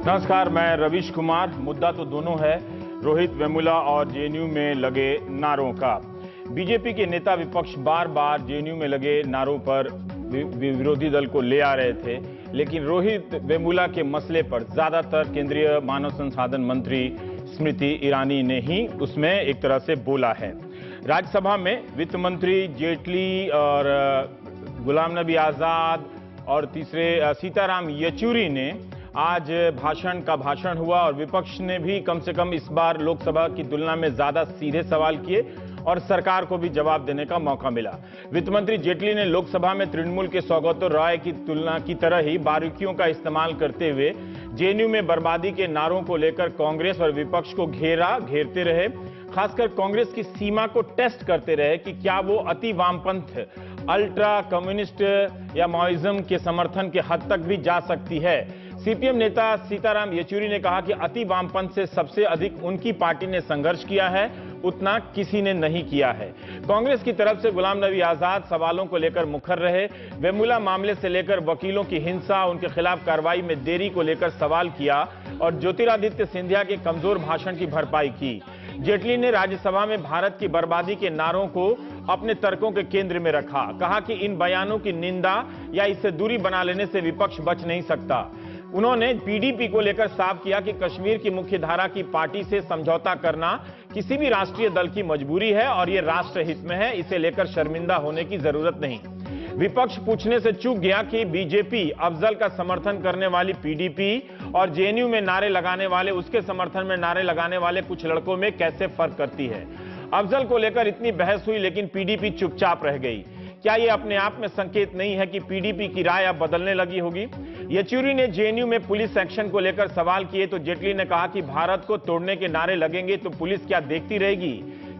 नमस्कार, मैं रवीश कुमार। मुद्दा तो दोनों है, रोहित वेमुला और जेएनयू में लगे नारों का। बीजेपी के नेता विपक्ष बार बार जेएनयू में लगे नारों पर विरोधी दल को ले आ रहे थे, लेकिन रोहित वेमुला के मसले पर ज्यादातर केंद्रीय मानव संसाधन मंत्री स्मृति ईरानी ने ही उसमें एक तरह से बोला है। राज्यसभा में वित्त मंत्री जेटली और गुलाम नबी आजाद और तीसरे सीताराम येचुरी ने आज भाषण हुआ और विपक्ष ने भी कम से कम इस बार लोकसभा की तुलना में ज्यादा सीधे सवाल किए और सरकार को भी जवाब देने का मौका मिला। वित्त मंत्री जेटली ने लोकसभा में तृणमूल के सौगतो रॉय की तुलना की तरह ही बारीकियों का इस्तेमाल करते हुए जेएनयू में बर्बादी के नारों को लेकर कांग्रेस और विपक्ष को घेरते रहे। खासकर कांग्रेस की सीमा को टेस्ट करते रहे कि क्या वो अति वामपंथ, अल्ट्रा कम्युनिस्ट या माओइज्म के समर्थन के हद तक भी जा सकती है। सीपीएम नेता सीताराम येचुरी ने कहा कि अति वामपंथ से सबसे अधिक उनकी पार्टी ने संघर्ष किया है, उतना किसी ने नहीं किया है। कांग्रेस की तरफ से गुलाम नबी आजाद सवालों को लेकर मुखर रहे। वेमुला मामले से लेकर वकीलों की हिंसा, उनके खिलाफ कार्रवाई में देरी को लेकर सवाल किया और ज्योतिरादित्य सिंधिया के कमजोर भाषण की भरपाई की। जेटली ने राज्यसभा में भारत की बर्बादी के नारों को अपने तर्कों के केंद्र में रखा। कहा कि इन बयानों की निंदा या इससे दूरी बना लेने से विपक्ष बच नहीं सकता। उन्होंने पीडीपी को लेकर साफ किया कि कश्मीर की मुख्य धारा की पार्टी से समझौता करना किसी भी राष्ट्रीय दल की मजबूरी है और ये राष्ट्र हित में है, इसे लेकर शर्मिंदा होने की जरूरत नहीं। विपक्ष पूछने से चूक गया कि बीजेपी अफजल का समर्थन करने वाली पीडीपी और जेएनयू में नारे लगाने वाले, उसके समर्थन में नारे लगाने वाले कुछ लड़कों में कैसे फर्क करती है। अफजल को लेकर इतनी बहस हुई लेकिन पीडीपी चुपचाप रह गई। क्या यह अपने आप में संकेत नहीं है कि पीडीपी की राय अब बदलने लगी होगी? येचुरी ने जेएनयू में पुलिस एक्शन को लेकर सवाल किए तो जेटली ने कहा कि भारत को तोड़ने के नारे लगेंगे तो पुलिस क्या देखती रहेगी?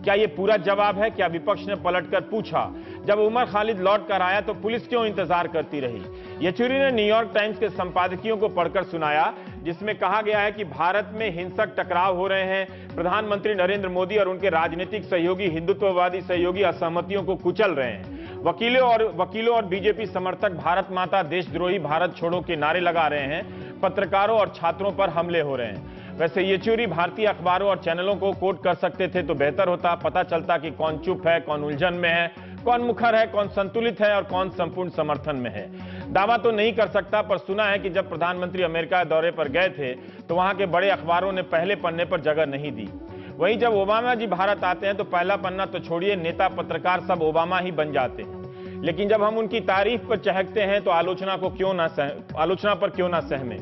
क्या यह पूरा जवाब है? क्या विपक्ष ने पलटकर पूछा, जब उमर खालिद लौट कर आया तो पुलिस क्यों इंतजार करती रही? येचुरी ने न्यूयॉर्क टाइम्स के संपादकीयों को पढ़कर सुनाया, जिसमें कहा गया है कि भारत में हिंसक टकराव हो रहे हैं, प्रधानमंत्री नरेंद्र मोदी और उनके राजनीतिक सहयोगी, हिंदुत्ववादी सहयोगी असहमतियों को कुचल रहे हैं। वकीलों और बीजेपी समर्थक भारत माता, देशद्रोही, भारत छोड़ो के नारे लगा रहे हैं। पत्रकारों और छात्रों पर हमले हो रहे हैं। वैसे येचुरी भारतीय अखबारों और चैनलों को कोट कर सकते थे तो बेहतर होता, पता चलता कि कौन चुप है, कौन उलझन में है, कौन मुखर है, कौन संतुलित है और कौन संपूर्ण समर्थन में है। दावा तो नहीं कर सकता, पर सुना है कि जब प्रधानमंत्री अमेरिका दौरे पर गए थे तो वहां के बड़े अखबारों ने पहले पन्ने पर जगह नहीं दी। वहीं जब ओबामा जी भारत आते हैं तो पहला पन्ना तो छोड़िए, नेता पत्रकार सब ओबामा ही बन जाते हैं। लेकिन जब हम उनकी तारीफ पर चहकते हैं तो आलोचना पर क्यों ना सहमे।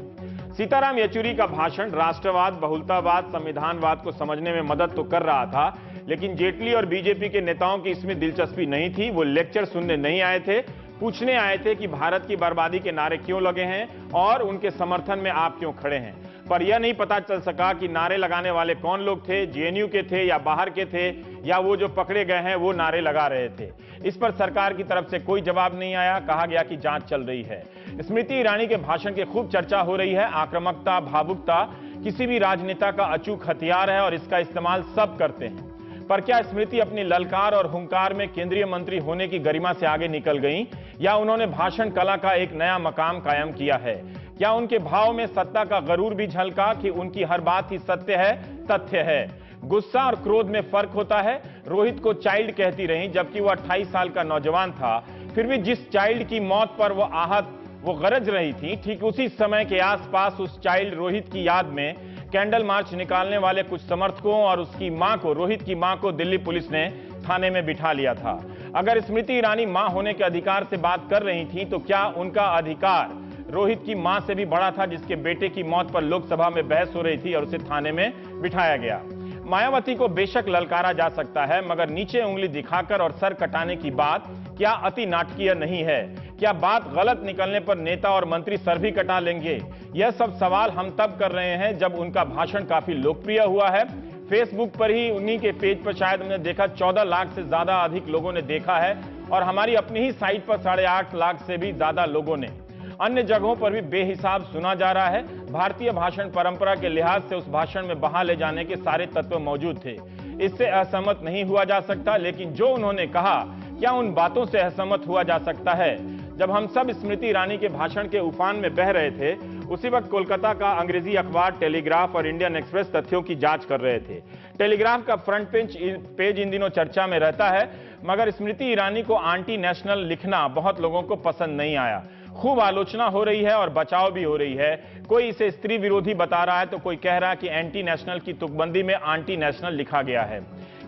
सीताराम येचुरी का भाषण राष्ट्रवाद, बहुलतावाद, संविधानवाद को समझने में मदद तो कर रहा था, लेकिन जेटली और बीजेपी के नेताओं की इसमें दिलचस्पी नहीं थी। वो लेक्चर सुनने नहीं आए थे, पूछने आए थे कि भारत की बर्बादी के नारे क्यों लगे हैं और उनके समर्थन में आप क्यों खड़े हैं। पर यह नहीं पता चल सका कि नारे लगाने वाले कौन लोग थे, जेएनयू के थे या बाहर के थे, या वो जो पकड़े गए हैं वो नारे लगा रहे थे। इस पर सरकार की तरफ से कोई जवाब नहीं आया। कहा गया कि जांच चल रही है। स्मृति ईरानी के भाषण की खूब चर्चा हो रही है। आक्रामकता, भावुकता किसी भी राजनेता का अचूक हथियार है और इसका इस्तेमाल सब करते हैं। पर क्या स्मृति अपनी ललकार और हुंकार में केंद्रीय मंत्री होने की गरिमा से आगे निकल गईं, या उन्होंने भाषण कला का एक नया मकाम कायम किया है? क्या उनके भाव में सत्ता का गरूर भी झलका कि उनकी हर बात ही सत्य है, तथ्य है? गुस्सा और क्रोध में फर्क होता है। रोहित को चाइल्ड कहती रही, जबकि वो 28 साल का नौजवान था। फिर भी जिस चाइल्ड की मौत पर वो गरज रही थी, ठीक उसी समय के आसपास उस चाइल्ड रोहित की याद में कैंडल मार्च निकालने वाले कुछ समर्थकों और उसकी मां को, रोहित की मां को दिल्ली पुलिस ने थाने में बिठा लिया था। अगर स्मृति ईरानी मां होने के अधिकार से बात कर रही थी तो क्या उनका अधिकार रोहित की मां से भी बड़ा था, जिसके बेटे की मौत पर लोकसभा में बहस हो रही थी और उसे थाने में बिठाया गया? मायावती को बेशक ललकारा जा सकता है, मगर नीचे उंगली दिखाकर और सर कटाने की बात क्या अति नाटकीय नहीं है? क्या बात गलत निकलने पर नेता और मंत्री सर भी कटा लेंगे? यह सब सवाल हम तब कर रहे हैं जब उनका भाषण काफी लोकप्रिय हुआ है। फेसबुक पर ही उन्हीं के पेज पर शायद हमने देखा 14 लाख से ज्यादा अधिक लोगों ने देखा है और हमारी अपनी ही साइट पर 8.5 लाख से भी ज्यादा लोगों ने। अन्य जगहों पर भी बेहिसाब सुना जा रहा है। भारतीय भाषण परंपरा के लिहाज से उस भाषण में बहा ले जाने के सारे तत्व मौजूद थे। इससे असहमत नहीं हुआ जा सकता, लेकिन जो उन्होंने कहा, क्या उन बातों से असहमत हुआ जा सकता है? जब हम सब स्मृति ईरानी के भाषण के उफान में बह रहे थे, उसी वक्त कोलकाता का अंग्रेजी अखबार टेलीग्राफ और इंडियन एक्सप्रेस तथ्यों की जांच कर रहे थे। टेलीग्राफ का फ्रंट पेज इन दिनों चर्चा में रहता है, मगर स्मृति ईरानी को एंटी नेशनल लिखना बहुत लोगों को पसंद नहीं आया। खूब आलोचना हो रही है और बचाव भी हो रही है। कोई इसे स्त्री विरोधी बता रहा है तो कोई कह रहा है कि एंटी नेशनल की तुकबंदी में एंटी नेशनल लिखा गया है।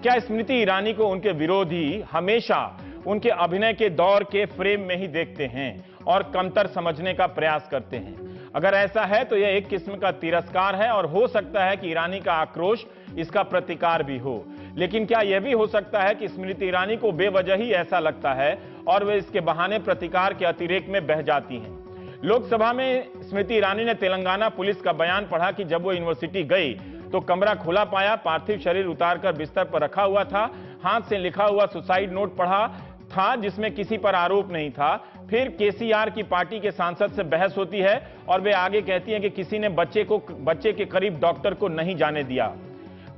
क्या स्मृति ईरानी को उनके विरोधी हमेशा उनके अभिनय के दौर के फ्रेम में ही देखते हैं और कमतर समझने का प्रयास करते हैं? अगर ऐसा है तो यह एक किस्म का तिरस्कार है और हो सकता है कि ईरानी का आक्रोश इसका प्रतिकार भी हो। लेकिन क्या यह भी हो सकता है कि स्मृति ईरानी को बेवजह ही ऐसा लगता है और वे इसके बहाने प्रतिकार के अतिरेक में बह जाती हैं? लोकसभा में स्मृति ईरानी ने तेलंगाना पुलिस का बयान पढ़ा कि जब वो यूनिवर्सिटी गई तो कमरा खुला पाया, पार्थिव शरीर उतारकर बिस्तर पर रखा हुआ था, हाथ से लिखा हुआ सुसाइड नोट पढ़ा था जिसमें किसी पर आरोप नहीं था। फिर केसीआर की पार्टी के सांसद से बहस होती है और वे आगे कहती हैं कि किसी ने बच्चे के करीब डॉक्टर को नहीं जाने दिया।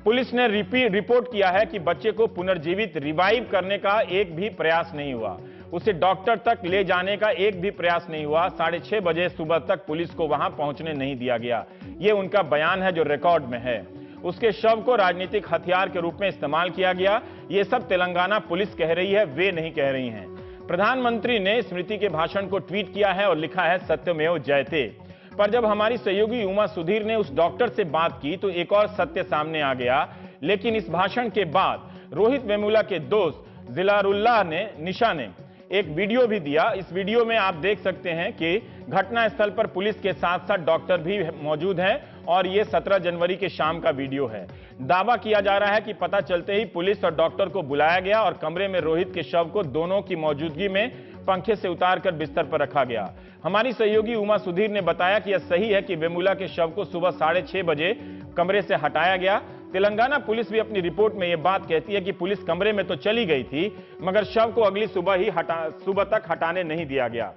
पुलिस ने रिपोर्ट किया है कि बच्चे को पुनर्जीवित रिवाइव करने का एक भी प्रयास नहीं हुआ, उसे डॉक्टर तक ले जाने का एक भी प्रयास नहीं हुआ। 6:30 बजे सुबह तक पुलिस को वहां पहुंचने नहीं दिया गया। यह उनका बयान है जो रिकॉर्ड में है। उसके शव को राजनीतिक हथियार के रूप में इस्तेमाल किया गया। यह सब तेलंगाना पुलिस कह रही है, वे नहीं कह रही हैं। प्रधानमंत्री ने स्मृति के भाषण को ट्वीट किया है और लिखा है सत्यमेव जयते। पर जब हमारी सहयोगी उमा सुधीर ने उस डॉक्टर से बात की तो एक और सत्य सामने आ गया। लेकिन इस भाषण के बाद रोहित वेमुला के दोस्त जिलारुल्लाह निशा ने एक वीडियो भी दिया। इस वीडियो में आप देख सकते हैं कि घटनास्थल पर पुलिस के साथ साथ डॉक्टर भी मौजूद हैं और ये 17 जनवरी के शाम का वीडियो है। दावा किया जा रहा है कि पता चलते ही पुलिस और डॉक्टर को बुलाया गया और कमरे में रोहित के शव को दोनों की मौजूदगी में पंखे से उतारकर बिस्तर पर रखा गया। हमारी सहयोगी उमा सुधीर ने बताया कि यह सही है कि वेमुला के शव को सुबह 6:30 बजे कमरे से हटाया गया। तेलंगाना पुलिस भी अपनी रिपोर्ट में यह बात कहती है कि पुलिस कमरे में तो चली गई थी, मगर शव को अगली सुबह तक हटाने नहीं दिया गया।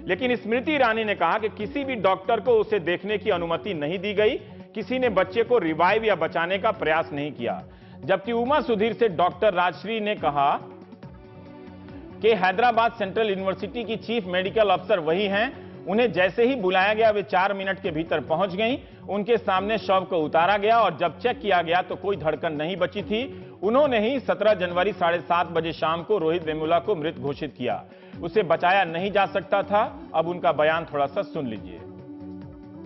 लेकिन स्मृति ईरानी ने कहा कि किसी भी डॉक्टर को उसे देखने की अनुमति नहीं दी गई, किसी ने बच्चे को रिवाइव या बचाने का प्रयास नहीं किया। जबकि उमा सुधीर से डॉक्टर राजश्री ने कहा कि हैदराबाद सेंट्रल यूनिवर्सिटी की चीफ मेडिकल अफसर वही हैं, उन्हें जैसे ही बुलाया गया वे 4 मिनट के भीतर पहुंच गईं। उनके सामने शव को उतारा गया और जब चेक किया गया तो कोई धड़कन नहीं बची थी। उन्होंने ही 17 जनवरी 7:30 बजे शाम को रोहित वेमुला को मृत घोषित किया। उसे बचाया नहीं जा सकता था। अब उनका बयान थोड़ा सा सुन लीजिए।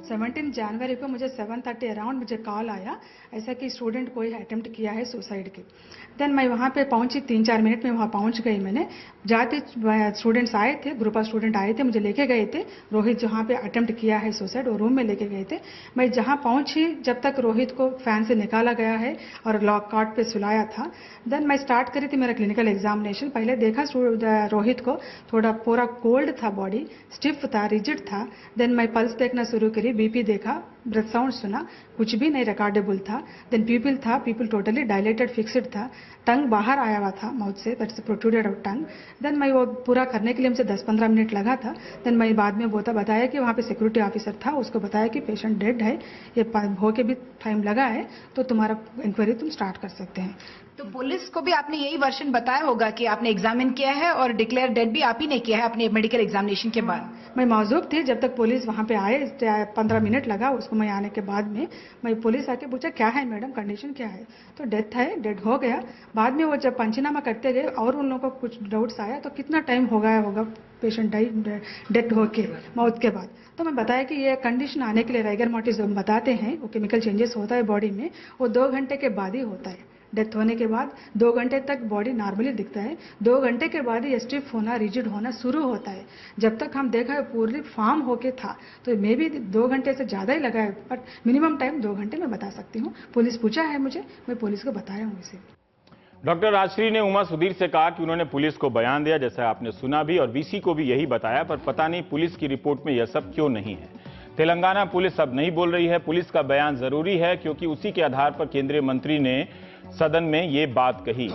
17 जनवरी को मुझे 7:30 अराउंड मुझे कॉल आया ऐसा कि स्टूडेंट कोई अटेम्प्ट किया है सुसाइड की। देन मैं वहाँ पे पहुँची, 3-4 मिनट में वहाँ पहुँच गई। मैंने जाते स्टूडेंट्स आए थे, ग्रुप ऑफ स्टूडेंट आए थे, मुझे लेके गए थे। रोहित जहाँ पे अटेम्प्ट किया है सुसाइड वो रूम में लेके गए थे। मैं जहाँ पहुँची जब तक रोहित को फैन से निकाला गया है और लॉक कॉट पे सुलाया था, देन मैं स्टार्ट करी थी मेरा क्लिनिकल एग्जामिनेशन। पहले देखा रोहित को थोड़ा पूरा कोल्ड था, बॉडी स्टिफ था, रिजिड था। देन मैं पल्स देखना शुरू करी, बीपी देखा, ब्रेथ साउंड सुना, कुछ भी नहीं रिकॉर्डेबल था। देन पीपल था, पीपल टोटली डायलेटेड फिक्स्ड था, टंग बाहर आया हुआ था माउथ से, that's protruded out tongue. Then मैं वो पूरा करने के लिए मुझे 10-15 मिनट लगा था। देन मैं बाद में बताया कि वहाँ पे सिक्योरिटी ऑफिसर था, उसको बताया कि पेशेंट डेड है, ये हो के भी टाइम लगा है तो तुम्हारा इंक्वायरी तुम स्टार्ट कर सकते हैं। तो पुलिस को भी आपने यही वर्जन बताया होगा कि आपने एग्जामिन किया है और डिक्लेयर डेड भी आप ही ने किया है अपने मेडिकल एग्जामिनेशन के बाद? मैं मौजूद थी जब तक पुलिस वहाँ पे आए, 15 मिनट लगा उसको। मैं आने के बाद में मैं पुलिस आके पूछा क्या है मैडम, कंडीशन क्या है? तो डेथ है, डेड हो गया। बाद में वो जब पंचनामा करते गए और उन लोगों को कुछ डाउट्स आया तो कितना टाइम हो गया होगा पेशेंट डेथ होके मौत के बाद। तो मैं बताया कि ये कंडीशन आने के लिए राइगर मोर्टिस बताते हैं, वो केमिकल चेंजेस होता है बॉडी में, वो 2 घंटे के बाद ही होता है। डेथ होने के बाद 2 घंटे तक बॉडी नॉर्मली दिखता है, 2 घंटे के बाद ये स्टिफ होना, रिजिड होना शुरू होता है। जब तक हम देखा है पूरी फॉर्म होके था तो मे भी 2 घंटे से ज़्यादा ही लगा है, बट मिनिमम टाइम 2 घंटे में बता सकती हूँ। पुलिस पूछा है मुझे, मैं पुलिस को बताया हूँ इसे। डॉक्टर राजश्री ने उमा सुधीर से कहा कि उन्होंने पुलिस को बयान दिया, जैसा आपने सुना भी, और वीसी को भी यही बताया, पर पता नहीं पुलिस की रिपोर्ट में यह सब क्यों नहीं है। तेलंगाना पुलिस अब नहीं बोल रही है। पुलिस का बयान जरूरी है क्योंकि उसी के आधार पर केंद्रीय मंत्री ने सदन में ये बात कही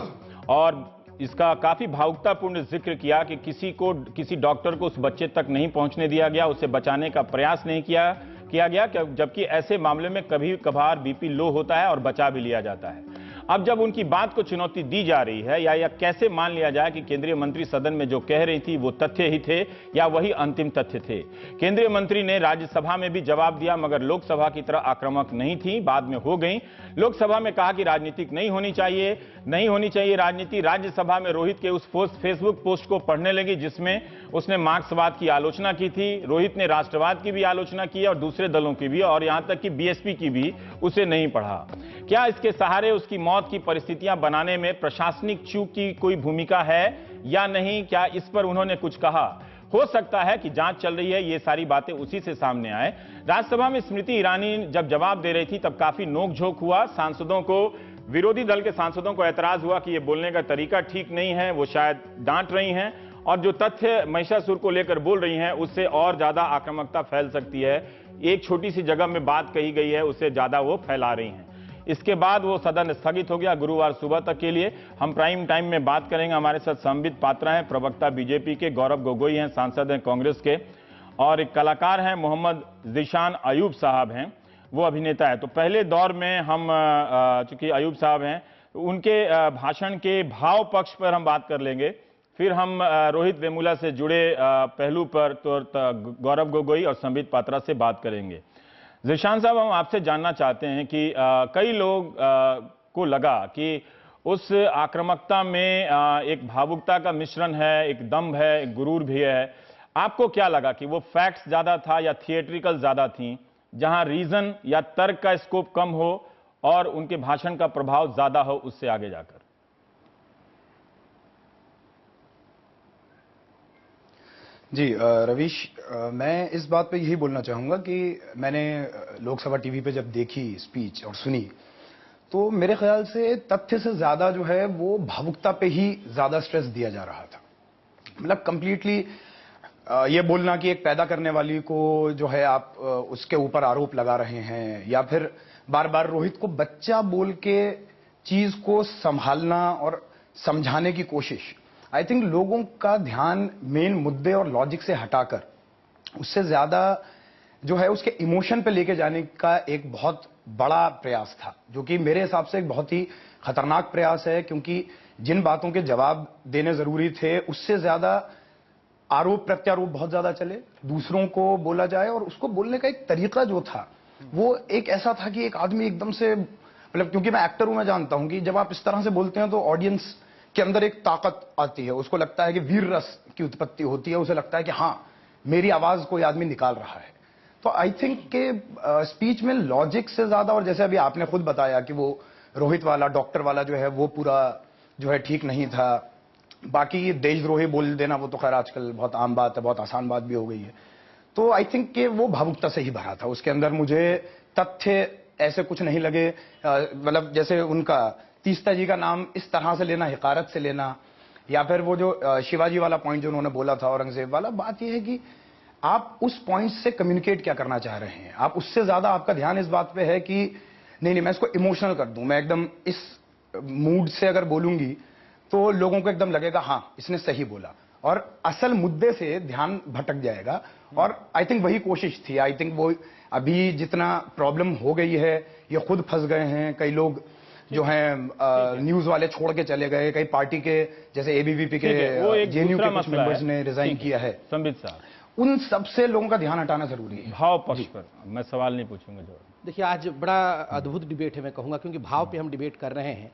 और इसका काफी भावुकतापूर्ण जिक्र किया कि किसी डॉक्टर को उस बच्चे तक नहीं पहुंचने दिया गया, उसे बचाने का प्रयास नहीं किया गया, जबकि ऐसे मामले में कभी कभार बीपी लो होता है और बचा भी लिया जाता है। अब जब उनकी बात को चुनौती दी जा रही है, या कैसे मान लिया जाए कि केंद्रीय मंत्री सदन में जो कह रही थी वो तथ्य ही थे या वही अंतिम तथ्य थे? केंद्रीय मंत्री ने राज्यसभा में भी जवाब दिया, मगर लोकसभा की तरह आक्रामक नहीं थी, बाद में हो गई। लोकसभा में कहा कि राजनीतिक नहीं होनी चाहिए राजनीति। राज्यसभा में रोहित के उस फेसबुक पोस्ट को पढ़ने लगी जिसमें उसने मार्क्सवाद की आलोचना की थी। रोहित ने राष्ट्रवाद की भी आलोचना की और दूसरे दलों की भी, और यहां तक कि बीएसपी की भी उसे नहीं पढ़ा। क्या इसके सहारे उसकी मौत की परिस्थितियां बनाने में प्रशासनिक चूक की कोई भूमिका है या नहीं? क्या इस पर उन्होंने कुछ कहा? हो सकता है कि जांच चल रही है, ये सारी बातें उसी से सामने आए। राज्यसभा में स्मृति ईरानी जब जवाब दे रही थी तब काफी नोकझोंक हुआ। सांसदों को, विरोधी दल के सांसदों को ऐतराज हुआ कि ये बोलने का तरीका ठीक नहीं है, वो शायद डांट रही हैं, और जो तथ्य महिषासुर को लेकर बोल रही हैं उससे और ज्यादा आक्रामकता फैल सकती है। एक छोटी सी जगह में बात कही गई है, उससे ज्यादा वो फैला रही हैं। इसके बाद वो सदन स्थगित हो गया गुरुवार सुबह तक के लिए। हम प्राइम टाइम में बात करेंगे। हमारे साथ संबित पात्रा हैं, प्रवक्ता बीजेपी के, गौरव गोगोई हैं, सांसद हैं कांग्रेस के, और एक कलाकार हैं मोहम्मद ज़ीशान अयूब साहब हैं, वो अभिनेता है। तो पहले दौर में हम चूंकि अयूब साहब हैं, उनके भाषण के भाव पक्ष पर हम बात कर लेंगे, फिर हम रोहित वेमुला से जुड़े पहलू पर तो गौरव गोगोई और संबित पात्रा से बात करेंगे। ज़ीशान साहब, हम आपसे जानना चाहते हैं कि कई लोग को लगा कि उस आक्रामकता में एक भावुकता का मिश्रण है, एक दम्भ है, एक गुरूर भी है। आपको क्या लगा कि वो फैक्ट्स ज्यादा था या थिएट्रिकल ज्यादा थी, जहां रीजन या तर्क का स्कोप कम हो और उनके भाषण का प्रभाव ज्यादा हो उससे आगे जाकर? जी रवीश, मैं इस बात पे यही बोलना चाहूँगा कि मैंने लोकसभा टीवी पे जब देखी स्पीच और सुनी, तो मेरे ख्याल से तथ्य से ज़्यादा जो है वो भावुकता पे ही ज़्यादा स्ट्रेस दिया जा रहा था। मतलब कंप्लीटली ये बोलना कि एक पैदा करने वाली को जो है आप उसके ऊपर आरोप लगा रहे हैं, या फिर बार बार रोहित को बच्चा बोल के चीज़ को संभालना और समझाने की कोशिश, आई थिंक लोगों का ध्यान मेन मुद्दे और लॉजिक से हटाकर उससे ज्यादा जो है उसके इमोशन पे लेके जाने का एक बहुत बड़ा प्रयास था, जो कि मेरे हिसाब से एक बहुत ही खतरनाक प्रयास है। क्योंकि जिन बातों के जवाब देने जरूरी थे उससे ज्यादा आरोप प्रत्यारोप बहुत ज्यादा चले, दूसरों को बोला जाए, और उसको बोलने का एक तरीका जो था वो एक ऐसा था कि एक आदमी एकदम से, मतलब क्योंकि मैं एक्टर हूं, मैं जानता हूं कि जब आप इस तरह से बोलते हैं तो ऑडियंस के अंदर एक ताकत आती है, उसको लगता है कि वीर रस की उत्पत्ति होती है, उसे लगता है कि हाँ मेरी आवाज कोई आदमी निकाल रहा है। तो आई थिंक के स्पीच में लॉजिक से ज्यादा, और जैसे अभी आपने खुद बताया कि वो रोहित वाला, डॉक्टर वाला जो है वो पूरा जो है ठीक नहीं था। बाकी देशद्रोही बोल देना वो तो खैर आजकल बहुत आम बात है, बहुत आसान बात भी हो गई है। तो आई थिंक कि वो भावुकता से ही भरा था, उसके अंदर मुझे तथ्य ऐसे कुछ नहीं लगे। मतलब जैसे उनका तीस्ता जी का नाम इस तरह से लेना, हिकारत से लेना, या फिर वो जो शिवाजी वाला पॉइंट जो उन्होंने बोला था, औरंगजेब वाला, बात यह है कि आप उस पॉइंट से कम्युनिकेट क्या करना चाह रहे हैं। आप उससे ज्यादा आपका ध्यान इस बात पे है कि नहीं मैं इसको इमोशनल कर दूं, मैं एकदम इस मूड से अगर बोलूंगी तो लोगों को एकदम लगेगा हाँ इसने सही बोला, और असल मुद्दे से ध्यान भटक जाएगा। और आई थिंक वही कोशिश थी। आई थिंक वो अभी जितना प्रॉब्लम हो गई है, ये खुद फंस गए हैं, कई लोग जो हैं न्यूज वाले छोड़ के चले गए, कई पार्टी के जैसे एबीवीपी के जेएनयू के कुछ मेंबर्स ने रिजाइन किया है। संबित साहब, उन सबसे लोगों का ध्यान हटाना जरूरी है। भाव पक्ष पर मैं सवाल नहीं पूछूंगा। जो देखिए आज बड़ा अद्भुत डिबेट है, मैं कहूंगा, क्योंकि भाव पे हम डिबेट कर रहे हैं।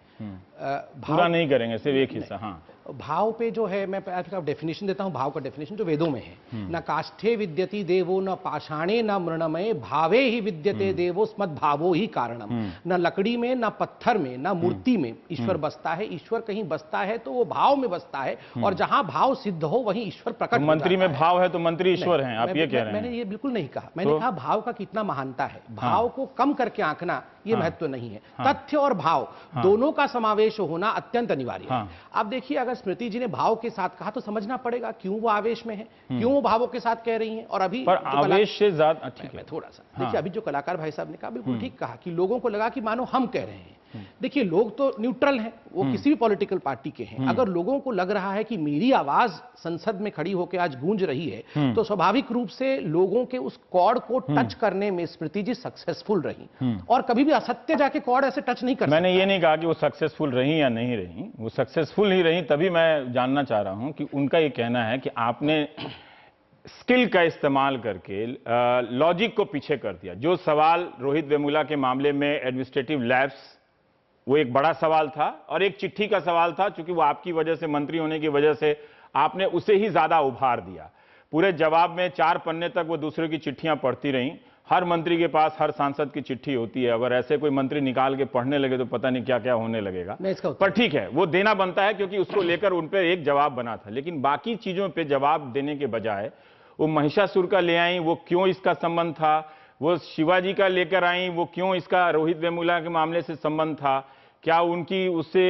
पूरा नहीं करेंगे, सिर्फ एक हिस्सा। हाँ, भाव पे जो है मैं आपका डेफिनेशन देता हूं, भाव का डेफिनेशन जो वेदों में है, न काष्ठे विद्यति देवो न पाषाणे न मृणमय भावे ही विद्यते देवो स्मद् भावो ही कारणम। न लकड़ी में, न पत्थर में, न मूर्ति में ईश्वर बसता है। ईश्वर कहीं बसता है तो वो भाव में बसता है, और जहां भाव सिद्ध हो वहीं ईश्वर प्रकट। मंत्री में भाव है तो मंत्री ईश्वर हैं, आप ये कह रहे हैं? मैंने ये बिल्कुल नहीं कहा। मैंने कहा भाव का कितना महानता है, भाव को कम करके आंकना ये महत्व नहीं है। तथ्य और भाव दोनों का समावेश होना अत्यंत अनिवार्य है। अब देखिए, अगर स्मृति जी ने भाव के साथ कहा तो समझना पड़ेगा क्यों वो आवेश में है, क्यों वो भावों के साथ कह रही हैं। और अभी पर आवेश से ज्यादा ठीक है थोड़ा सा देखिए, अभी जो कलाकार भाई साहब ने कहा बिल्कुल ठीक कहा कि लोगों को लगा कि मानो हम कह रहे हैं, देखिए, लोग तो न्यूट्रल हैं, वो किसी भी पॉलिटिकल पार्टी के हैं। अगर लोगों को लग रहा है कि मेरी आवाज संसद में खड़ी होकर आज गूंज रही है, तो स्वाभाविक रूप से लोगों के उस कॉर्ड को टच करने में स्मृति जी सक्सेसफुल रही, और कभी भी असत्य जाके कॉर्ड ऐसे टच नहीं कर सकता। मैंने ये नहीं कहा कि वो सक्सेसफुल रही या नहीं रही, वो सक्सेसफुल ही रही। तभी मैं जानना चाह रहा हूं कि उनका ये कहना है कि आपने स्किल का इस्तेमाल करके लॉजिक को पीछे कर दिया। जो सवाल रोहित वेमुला के मामले में एडमिनिस्ट्रेटिव लैप्स, वो एक बड़ा सवाल था और एक चिट्ठी का सवाल था, क्योंकि वो आपकी वजह से, मंत्री होने की वजह से आपने उसे ही ज्यादा उभार दिया। पूरे जवाब में 4 पन्ने तक वो दूसरे की चिट्ठियां पढ़ती रहीं। हर मंत्री के पास, हर सांसद की चिट्ठी होती है, अगर ऐसे कोई मंत्री निकाल के पढ़ने लगे तो पता नहीं क्या क्या होने लगेगा। पर ठीक है, वो देना बनता है क्योंकि उसको लेकर उन पर एक जवाब बना था। लेकिन बाकी चीजों पे जवाब देने के बजाय वो महिषासुर का ले आई, वो क्यों इसका संबंध था, वो शिवाजी का लेकर आई, वो क्यों इसका रोहित वेमुला के मामले से संबंध था, क्या उनकी उससे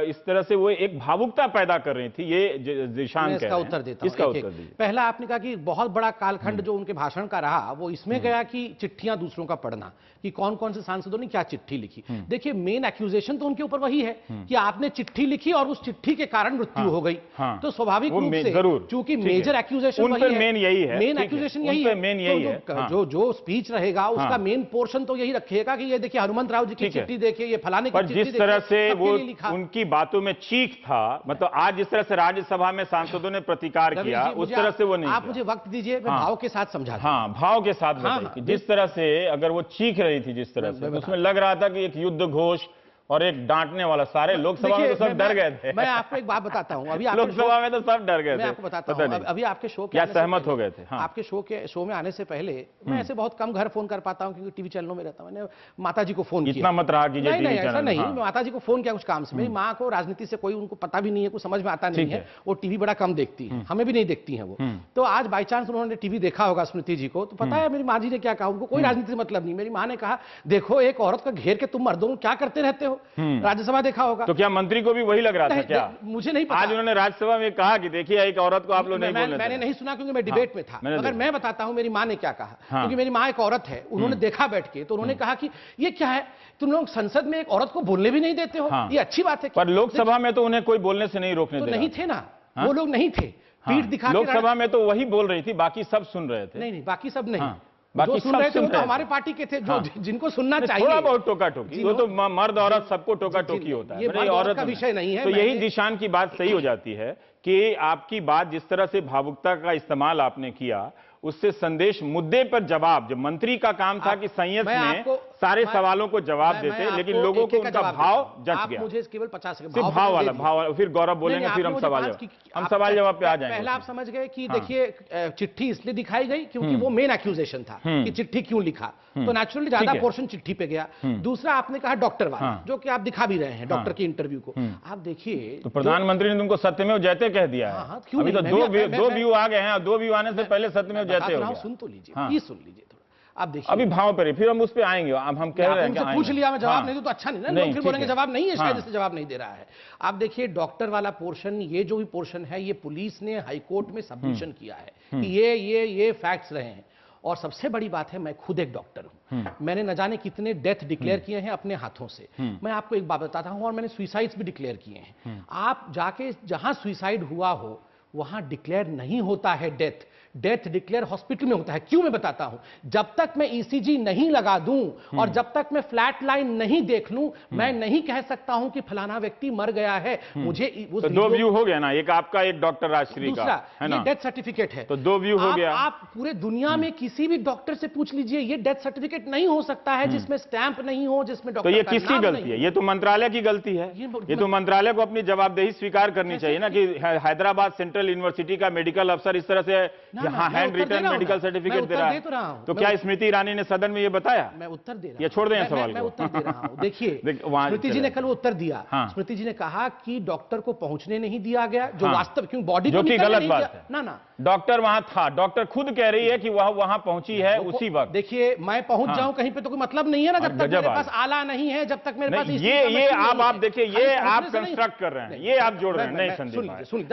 इस तरह से वो एक भावुकता पैदा कर रही थी, ये जिशान कह रहे हैं। इसका उत्तर देता हूं। इसका उत्तर दीजिए। पहला आपने कहा कि बहुत बड़ा कालखंड जो उनके भाषण का रहा, वो इसमें गया कि चिट्ठियां दूसरों का पढ़ना, कि कौन कौन से सांसदों ने क्या चिट्ठी लिखी। देखिए, मेन एक्यूजेशन तो उनके ऊपर वही है कि आपने चिट्ठी लिखी और उस चिट्ठी के कारण मृत्यु हो गई। तो स्वाभाविक रूप से, चूंकि मेजर एक्यूजेशन मेन यही है, मेन एक्यूजेशन यही है, मेन यही है, जो स्पीच रहेगा उसका मेन पोर्शन तो यही रखेगा कि ये देखिए हनुमंत राव जी की चिट्ठी देखिए, ये फलाने की चिट्ठी, जिस तरह से वो उनकी बातों में चीख था, मतलब आज जिस तरह से राज्यसभा में सांसदों ने प्रतिकार किया, उस तरह से वो नहीं। आप मुझे वक्त दीजिए, मैं भाव के साथ समझा। हाँ, भाव के साथ बताइए। जिस तरह से अगर वो चीख रही थी, जिस तरह से उसमें लग रहा था कि एक युद्ध घोष और एक डांटने वाला, सारे लोकसभा में तो सब डर गए थे। मैं आपको एक बात बताता हूं, अभी लोकसभा में तो सब डर गए थे। मैं आपको बताता हूं, अभी आपके शो क्या सहमत हो गए थे? हाँ। आपके शो में आने से पहले मैं ऐसे बहुत कम घर फोन कर पाता हूं, क्योंकि टीवी चैनलों में रहता हूं। मैंने माता जी को फोन किया। इतना मत रहा कीजिए टीवी चैनल। ऐसा नहीं, माता जी को फोन किया कुछ काम से। मेरी माँ को राजनीति से कोई उनको पता भी नहीं है, कुछ समझ में आता नहीं है, वो टीवी बड़ा कम देखती है, हमें भी नहीं देखती है वो। तो आज बाई चांस उन्होंने टीवी देखा होगा स्मृति जी को, तो पता है मेरी माँ जी ने क्या कहा, उनको कोई राजनीति से मतलब नहीं। मेरी माँ ने कहा, देखो एक औरत का घेर के तुम मर्दों क्या करते रहते हो, राज्यसभा देखा होगा। तो क्या मंत्री को भी वही लग रहा था क्या? मुझे नहीं पता। आज उन्होंने राज्यसभा में कहा कि देखिए एक औरत को आप लोग नहीं बोलने। मैंने नहीं सुना क्योंकि मैं डिबेट में था, मगर मैं बताता हूं मेरी मां ने क्या कहा। क्योंकि मेरी मां एक औरत है, उन्होंने देखा बैठ के, तो उन्होंने कहा कि ये क्या है, तुम लोग संसद में एक औरत को बोलने भी नहीं देते हो, ये अच्छी बात है। पर लोकसभा में तो उन्हें कोई बोलने से नहीं रोकने नहीं थे ना, वो लोग नहीं थे, पीठ दिखा के। लोकसभा में तो वही बोल रही थी, बाकी सब सुन रहे थे। नहीं, बाकी सब नहीं, बाकी सुन रहे थे वो तो हमारे पार्टी के थे, जो जिनको सुनना चाहिए। थोड़ा बहुत टोका टोकी, वो तो मर्द औरत सबको टोका टोकी होता है, ये औरत का विषय नहीं है। तो यही जिशान की बात सही हो जाती है कि आपकी बात जिस तरह से भावुकता का इस्तेमाल आपने किया, उससे संदेश, मुद्दे पर जवाब, जो मंत्री का काम था कि संयत में सारे सवालों को जवाब देते, लेकिन लोगों को उनका भाव जच गया। मुझे केवल 50 सेकंड भाव वाला, फिर गौरव बोलेंगे, फिर हम सवाल जवाब पे आ जाएंगे। पहला आप समझ गए कि देखिए चिट्ठी इसलिए दिखाई गई क्योंकि वो मेन एक्यूजेशन था कि चिट्ठी क्यों लिखा, तो नेचुरली ज्यादा पोर्शन चिट्ठी पे गया। दूसरा आपने कहा डॉक्टर वाला, जो कि आप दिखा भी रहे हैं डॉक्टर की इंटरव्यू को। आप देखिए, तो प्रधानमंत्री ने तुमको सत्यमेव जयते कह दिया है। अभी तो दो व्यू आ गए हैं, 2 व्यू आने से पहले सत्यमेव जयते हो गया। सुन तो लीजिए, प्लीज सुन लीजिए थोड़ा। आप देखिए, अभी भाव पर, फिर हम उस पे आएंगे। अब हम कह रहे हैं कि पूछ लिया, मैं जवाब नहीं दूं तो अच्छा नहीं ना, लोग फिर बोलेंगे जवाब नहीं है, शायद इससे जवाब नहीं दे रहा है। आप देखिए डॉक्टर वाला पोर्शन, ये जो भी पोर्शन है, ये पुलिस ने हाईकोर्ट में सबमिशन किया है कि ये फैक्ट्स रहे हैं। और सबसे बड़ी बात है, मैं खुद एक डॉक्टर हूं, मैंने न जाने कितने डेथ डिक्लेयर किए हैं अपने हाथों से। मैं आपको एक बात बताता हूं, और मैंने सुसाइड्स भी डिक्लेयर किए हैं। आप जाके जहां सुसाइड हुआ हो वहां डिक्लेयर नहीं होता है डेथ, डेथ डिक्लेयर हॉस्पिटल में होता है। क्यों, मैं बताता हूं। जब तक मैं ईसीजी नहीं लगा दूं और जब तक मैं फ्लैट लाइन नहीं देख लूं, मैं नहीं कह सकता हूं कि फलाना व्यक्ति मर गया है। मुझे तो 2 व्यू हो गया ना, एक आपका, एक डॉक्टर राजश्री का, है ना? ये डेथ सर्टिफिकेट है, तो 2 व्यू हो गया। आप पूरे दुनिया में किसी भी डॉक्टर से पूछ लीजिए, ये डेथ सर्टिफिकेट नहीं हो सकता है जिसमें स्टैंप नहीं हो, जिसमें डॉक्टर। तो ये किसकी गलती है? ये तो मंत्रालय की गलती है। ये तो मंत्रालय को अपनी जवाबदेही स्वीकार करनी चाहिए ना, कि हैदराबाद सेंट्रल यूनिवर्सिटी का मेडिकल अफसर इस तरह से यहाँ हैंड रिटन मेडिकल सर्टिफिकेट दे रहा है। तो क्या स्मृति ईरानी ने सदन में ये बताया? मैं उत्तर दे रहा हूं, ये छोड़ दें सवाल मैं को। उत्तर दे रहा हूं। देखिए स्मृति जी ने कल उत्तर दिया। स्मृति जी ने कहा कि डॉक्टर को पहुंचने नहीं दिया गया, जो वास्तव, क्यों बॉडी जो कि गलत बात है ना, डॉक्टर वहां था, डॉक्टर खुद कह रही है कि वह वहां पहुंची है उसी वक्त। देखिए मैं पहुंच जाऊं कहीं पे तो कोई मतलब नहीं है ना, जब तक मेरे पास आला नहीं है, जब तक मेरे पास ये आप देखिए, ये आप कंस्ट्रक्ट कर रहे हैं, ये आप जोड़ रहे हैं। नहीं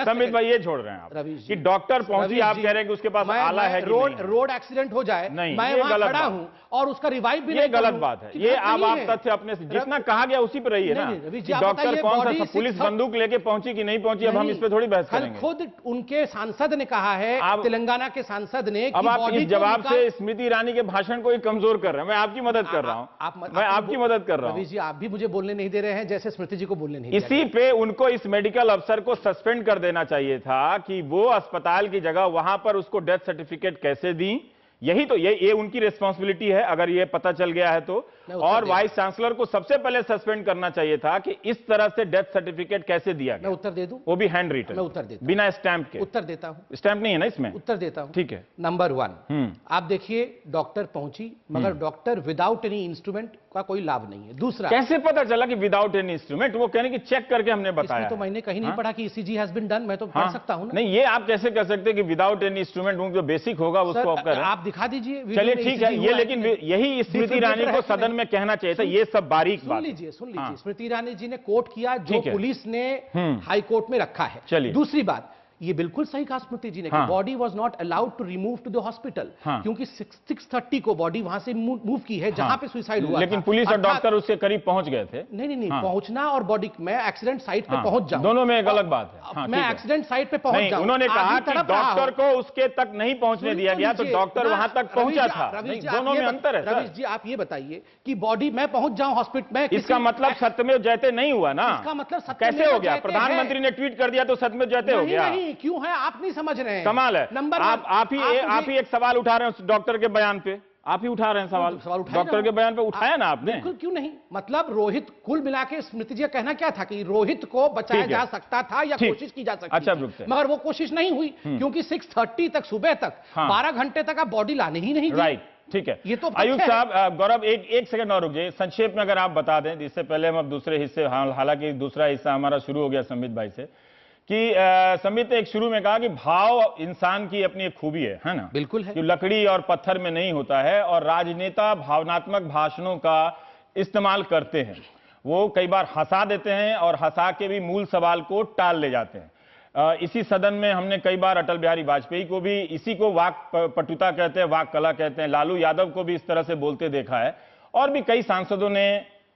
संदीप भाई, ये जोड़ रहे हैं आप कि डॉक्टर पहुंची, आप कह रहे हैं कि उसके पास आला है कि नहीं है। रोड एक्सीडेंट हो जाए, नहीं, मैं ये वहां गलत खड़ा बात। हूं और उसका रिवाइव भी ये नहीं गलत करूं, बात है। कि ये गलत अब नहीं आप है। तथ्य अपने से जितना कहा गया उसी पे रहिए ना। नहीं, रवीश जी, कि आप डॉक्टर बताइए, कौन बॉडी सा पुलिस 630 बंदूक लेके पहुंची कि नहीं पहुंची, अब हम इस पे थोड़ी बहस कल करेंगे। खुद उनके सांसद ने कहा है, तेलंगाना के सांसद ने, अब कि आप बॉडी इस को जवाब निकाल- से स्मृति ईरानी के भाषण को ही कमजोर कर रहे हैं। मैं आपकी मदद कर रहा हूं, मैं आपकी मदद कर रहा हूं। रवीश जी, आप भी मुझे बोलने नहीं दे रहे हैं, जैसे स्मृति जी को बोलने नहीं दे रहे इसी पे उनको इस मेडिकल अफसर को सस्पेंड कर देना चाहिए था कि वो अस्पताल की जगह वहां पर उसको डेथ सर्टिफिकेट कैसे दी। यही तो ये उनकी रिस्पांसिबिलिटी है, अगर ये पता चल गया है तो। और वाइस चांसलर को सबसे पहले सस्पेंड करना चाहिए था कि इस तरह से डेथ सर्टिफिकेट कैसे दिया गया। मैं उत्तर दे दूं? वो भी हैंड रिटन। मैं उत्तर देता हूं, बिना स्टैंप के। उत्तर देता हूं। स्टैंप नहीं है ना इसमें? उत्तर देता हूं। ठीक है। नंबर 1, आप देखिए, डॉक्टर पहुंची, मगर डॉक्टर विदाउट एनी इंस्ट्रूमेंट का कोई लाभ नहीं है। दूसरा, कैसे पता चला कि विदाउट एनी इंस्ट्रूमेंट? वो कहने की चेक करके हमने बताया। तो मैंने कहीं नहीं पढ़ा कि ईसीजी हैज बीन डन, मैं तो पढ़ सकता हूं ना। नहीं, ये आप कैसे कर सकते कि विदाउट एनी इंस्ट्रूमेंट? वो जो बेसिक होगा उसको आप करें। आप दिखा दीजिए। चलिए ठीक है, ये लेकिन यही स्मृति ईरानी को सदन में कहना चाहिए था। ये सब बारीक बात। सुन लीजिए, स्मृति ईरानी जी ने कोट किया जो पुलिस ने हाई कोर्ट में रखा है। चलिए, दूसरी बात, ये बिल्कुल सही कहा स्मृति जी ने कि body was not allowed to remove to the hospital, क्योंकि 6:30 को बॉडी वहां से मूव की है जहां पे सुसाइड हुआ। लेकिन पुलिस और डॉक्टर उसके करीब पहुंच गए थे। नहीं, पहुंचना और बॉडी, मैं एक्सीडेंट साइट पे पहुंच जाऊं, दोनों में एक अलग बात है। मैं एक्सीडेंट साइट पे पहुंच जाऊं। उन्होंने कहा कि डॉक्टर को उसके तक नहीं पहुंचने दिया गया, तो डॉक्टर वहां तक पहुंचा था। दोनों में अंतर है। रवीश जी, आप ये बताइए कि बॉडी मैं पहुंच जाऊं हॉस्पिटल में, इसका मतलब सत्यमेव जयते नहीं हुआ ना। इसका मतलब कैसे हो गया? प्रधानमंत्री ने ट्वीट कर दिया तो सत्यमेव जयते हो गया? नहीं, क्यों है? आप समझ रहे हैं। कमाल है। नंबर आप ही एक सवाल उठा रहे हैं डॉक्टर के बयान पे। आप ही उठा रहे हैं सवाल डॉक्टर के बयान पे। उठाया ना आपने? बिल्कुल, क्यों नहीं। मतलब रोहित, कुल मिला के स्मृति जी का कहना क्या था कि रोहित को बचाया जा सकता था या कोशिश की जा सकती थी, मगर वो कोशिश नहीं हुई, क्योंकि 6:30 तक, सुबह तक 12 घंटे तक आप बॉडी लाने ही नहीं दी। राइट, ठीक है। ये तो आयुक्त साहब, गौरव एक सेकंड और रुक जाइए। संक्षेप में अगर आप बता दें, इससे पहले हम अब दूसरे हिस्से, हालांकि दूसरा हिस्सा हमारा शुरू हो गया संबित भाई से, कि संबित ने एक शुरू में कहा कि भाव इंसान की अपनी एक खूबी है ना? बिल्कुल है, जो लकड़ी और पत्थर में नहीं होता है। और राजनेता भावनात्मक भाषणों का इस्तेमाल करते हैं। वो कई बार हंसा देते हैं और हंसा के भी मूल सवाल को टाल ले जाते हैं। इसी सदन में हमने कई बार अटल बिहारी वाजपेयी को भी इसी को वाक पटुता कहते हैं, वाक कला कहते हैं, लालू यादव को भी इस तरह से बोलते देखा है। और भी कई सांसदों ने,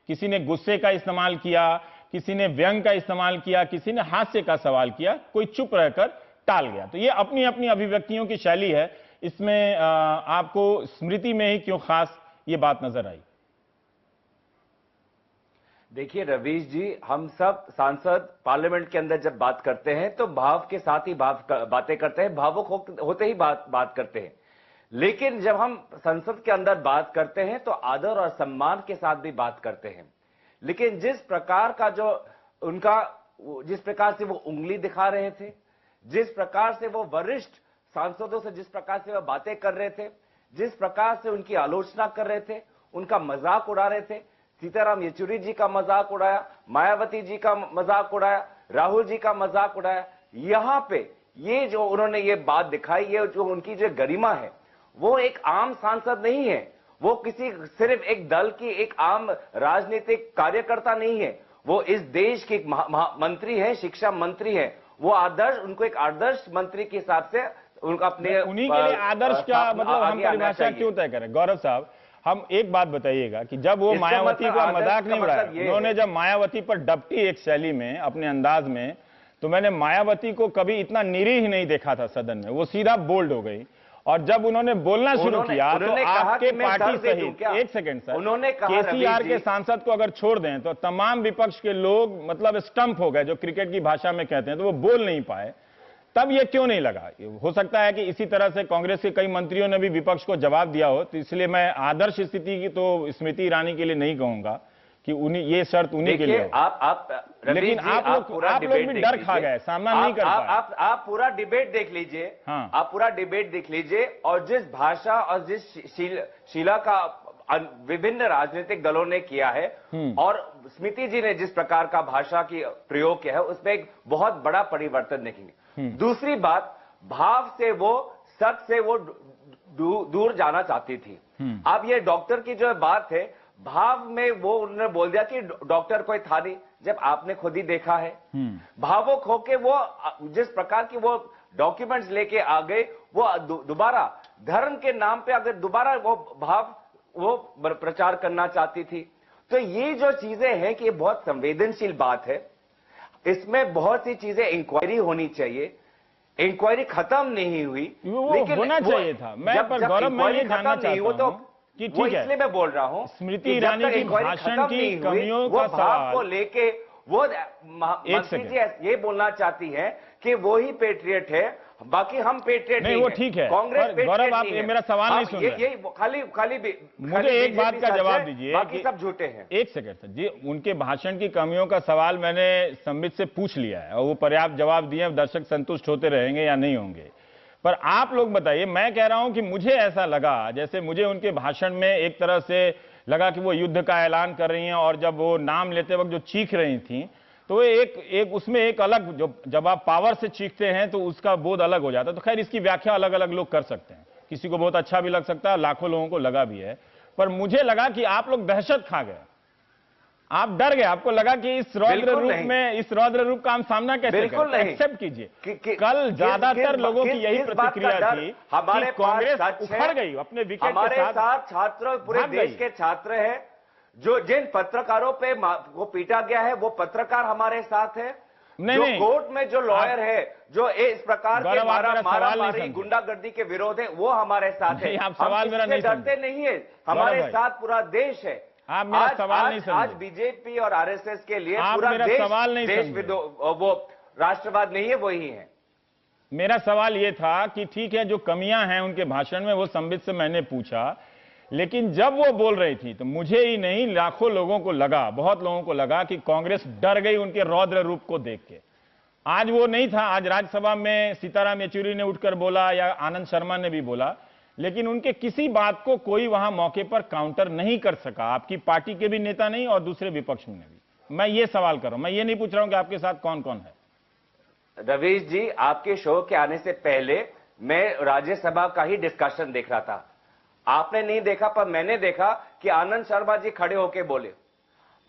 किसी ने गुस्से का इस्तेमाल किया, किसी ने व्यंग का इस्तेमाल किया, किसी ने हास्य का सवाल किया, कोई चुप रहकर टाल गया। तो ये अपनी अपनी अभिव्यक्तियों की शैली है। इसमें आपको स्मृति में ही क्यों खास ये बात नजर आई? देखिए रवीश जी, हम सब सांसद पार्लियामेंट के अंदर जब बात करते हैं तो भाव के साथ ही बातें करते हैं, भावुक होते ही बात करते हैं। लेकिन जब हम संसद के अंदर बात करते हैं तो आदर और सम्मान के साथ भी बात करते हैं। लेकिन जिस प्रकार का जिस प्रकार से वो उंगली दिखा रहे थे, जिस प्रकार से वो वरिष्ठ सांसदों से जिस प्रकार से वो बातें कर रहे थे, जिस प्रकार से उनकी आलोचना कर रहे थे, उनका मजाक उड़ा रहे थे, सीताराम येचुरी जी का मजाक उड़ाया, मायावती जी का मजाक उड़ाया, राहुल जी का मजाक उड़ाया, यहां पे ये जो उन्होंने ये बात दिखाई, ये जो उनकी जो गरिमा है, वो एक आम सांसद नहीं है, वो किसी सिर्फ एक दल की एक आम राजनीतिक कार्यकर्ता नहीं है, वो इस देश के मंत्री है, शिक्षा मंत्री है। वो आदर्श, उनको एक आदर्श मंत्री के हिसाब से उनका अपने उन्हीं के लिए आदर्श का मतलब हम परिभाषा क्यों तय करें? गौरव साहब, हम एक बात बताइएगा कि जब वो मायावती का मजाक नहीं उड़ाया, उन्होंने जब मायावती पर डपटी एक शैली में, अपने अंदाज में, तो मैंने मायावती को कभी इतना निरीह नहीं देखा था सदन में। वो सीधा बोल्ड हो गई और जब उन्होंने बोलना शुरू किया तो आपके पार्टी सहित, एक सेकंड सर, उन्होंने कहा केसीआर के सांसद को अगर छोड़ दें तो तमाम विपक्ष के लोग मतलब स्टंप हो गए, जो क्रिकेट की भाषा में कहते हैं, तो वो बोल नहीं पाए। तब ये क्यों नहीं लगा? हो सकता है कि इसी तरह से कांग्रेस के कई मंत्रियों ने भी विपक्ष को जवाब दिया हो, तो इसलिए मैं आदर्श स्थिति की तो स्मृति ईरानी के लिए नहीं कहूंगा कि उन्हीं ये शर्त उन्हीं के लिए। लेकिन आप लोग भी डर खा गए, सामना नहीं कर पाए। आप पूरा डिबेट देख लीजिए। हाँ। आप पूरा डिबेट देख लीजिए और जिस भाषा और जिस शीला का विभिन्न राजनीतिक दलों ने किया है और स्मृति जी ने जिस प्रकार का भाषा की प्रयोग किया है, उसमें एक बहुत बड़ा परिवर्तन देखेंगे। दूसरी बात, भाव से वो, सच से वो दूर जाना चाहती थी। अब ये डॉक्टर की जो बात है, भाव में वो उन्होंने बोल दिया कि डॉक्टर कोई था नहीं, जब आपने खुद ही देखा है भावुक होके वो जिस प्रकार की वो डॉक्यूमेंट्स लेके आ गए, वो दोबारा धर्म के नाम पे अगर दोबारा वो भाव वो प्रचार करना चाहती थी। तो ये जो चीजें हैं कि ये बहुत संवेदनशील बात है, इसमें बहुत सी चीजें इंक्वायरी होनी चाहिए। इंक्वायरी खत्म नहीं हुई, लेकिन होना चाहिए था। मैं पर गौरव मैं ये जानना चाहता हूं कि ठीक है, इसलिए मैं बोल रहा हूं स्मृति ईरानी की भाषण की कमियों का भाव को लेके वो मंत्री जी ये बोलना चाहती है कि वो ही पेट्रियट है, बाकी हम पेट्रियट नहीं, वो ठीक है। कांग्रेस गौरव आप ये मेरा सवाल नहीं सुन रहे। ये खाली मुझे एक बात का जवाब दीजिए, बाकी सब झूठे हैं। एक सेकंड सर जी, उनके भाषण की कमियों का सवाल मैंने संबित से पूछ लिया है और वो पर्याप्त जवाब दिए, दर्शक संतुष्ट होते रहेंगे या नहीं होंगे। पर आप लोग बताइए, मैं कह रहा हूं कि मुझे ऐसा लगा जैसे मुझे उनके भाषण में एक तरह से लगा कि वो युद्ध का ऐलान कर रही हैं, और जब वो नाम लेते वक्त जो चीख रही थी तो एक उसमें एक अलग, जो जब आप पावर से चीखते हैं तो उसका बोध अलग हो जाता है। तो खैर इसकी व्याख्या अलग अलग लोग कर सकते हैं, किसी को बहुत अच्छा भी लग सकता है, लाखों लोगों को लगा भी है। पर मुझे लगा कि आप लोग दहशत खा गए, आप डर गए, आपको लगा कि इस रौद्र रूप में, इस रौद्र रूप का हम सामना कैसे करें। एक्सेप्ट कीजिए, कल ज्यादातर लोगों की यही प्रतिक्रिया थी कि कांग्रेस उखड़ गई अपने विकेट के साथ। छात्र पूरे देश के छात्र हैं, जो जिन पत्रकारों पे वो पीटा गया है वो पत्रकार हमारे साथ है। नहीं, कोर्ट में जो लॉयर है, जो इस प्रकार के मारा-मारी गुंडागर्दी के विरोध है, वो हमारे साथ है। आप सवाल मेरा नहीं डरते नहीं है, हमारे साथ पूरा देश है। आप मेरा सवाल नहीं समझे। आज बीजेपी और आरएसएस के लिए आप पूरा मेरा सवाल नहीं समझे। वो राष्ट्रवाद नहीं है, वही है। मेरा सवाल ये था कि ठीक है, जो कमियां हैं उनके भाषण में वो संबित से मैंने पूछा, लेकिन जब वो बोल रही थी तो मुझे ही नहीं लाखों लोगों को लगा, बहुत लोगों को लगा कि कांग्रेस डर गई उनके रौद्र रूप को देख के। आज वो नहीं था, आज राज्यसभा में सीताराम येचुरी ने उठकर बोला या आनंद शर्मा ने भी बोला, लेकिन उनके किसी बात को कोई वहां मौके पर काउंटर नहीं कर सका, आपकी पार्टी के भी नेता नहीं और दूसरे विपक्ष में भी। मैं ये सवाल कर रहा हूं, मैं ये नहीं पूछ रहा हूं कि आपके साथ कौन कौन है। रवीश जी, आपके शो के आने से पहले मैं राज्यसभा का ही डिस्कशन देख रहा था। आपने नहीं देखा, पर मैंने देखा कि आनंद शर्मा जी खड़े होके बोले।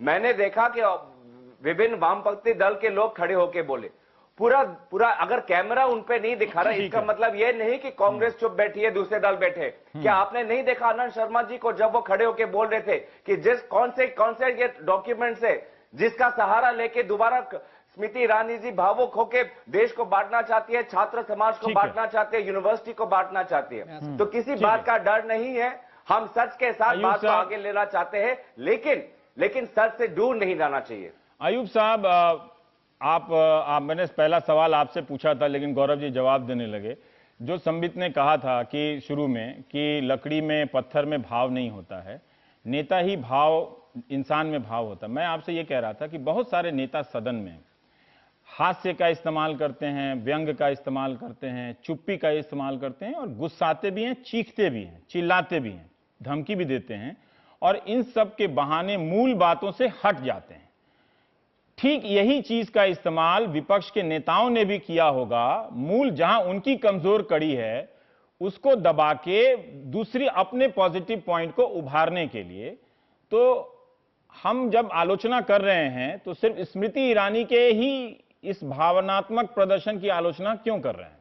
मैंने देखा कि विभिन्न वामपंथी दल के लोग खड़े होके बोले। पूरा अगर कैमरा उन पे नहीं दिखा रहा, इसका मतलब ये नहीं कि कांग्रेस चुप बैठी है, दूसरे दल बैठे। क्या आपने नहीं देखा आनंद शर्मा जी को जब वो खड़े होके बोल रहे थे कि कौन से ये डॉक्यूमेंट्स है जिसका सहारा लेके दोबारा स्मृति ईरानी जी भावुक होके देश को बांटना चाहती है, छात्र समाज को बांटना चाहती है, यूनिवर्सिटी को बांटना चाहती है। तो किसी बात का डर नहीं है, हम सच के साथ बात को आगे लेना चाहते हैं, लेकिन सच से दूर नहीं जाना चाहिए। अयूब साहब, आप मैंने पहला सवाल आपसे पूछा था, लेकिन गौरव जी जवाब देने लगे। जो संबित ने कहा था कि शुरू में कि लकड़ी में पत्थर में भाव नहीं होता है, नेता ही भाव, इंसान में भाव होता है। मैं आपसे ये कह रहा था कि बहुत सारे नेता सदन में हास्य का इस्तेमाल करते हैं, व्यंग का इस्तेमाल करते हैं, चुप्पी का इस्तेमाल करते हैं, और गुस्साते भी हैं, चीखते भी हैं, चिल्लाते भी हैं, धमकी भी देते हैं, और इन सब के बहाने मूल बातों से हट जाते हैं। ठीक यही चीज का इस्तेमाल विपक्ष के नेताओं ने भी किया होगा, मूल जहां उनकी कमजोर कड़ी है उसको दबा के दूसरी अपने पॉजिटिव पॉइंट को उभारने के लिए। तो हम जब आलोचना कर रहे हैं तो सिर्फ स्मृति ईरानी के ही इस भावनात्मक प्रदर्शन की आलोचना क्यों कर रहे हैं?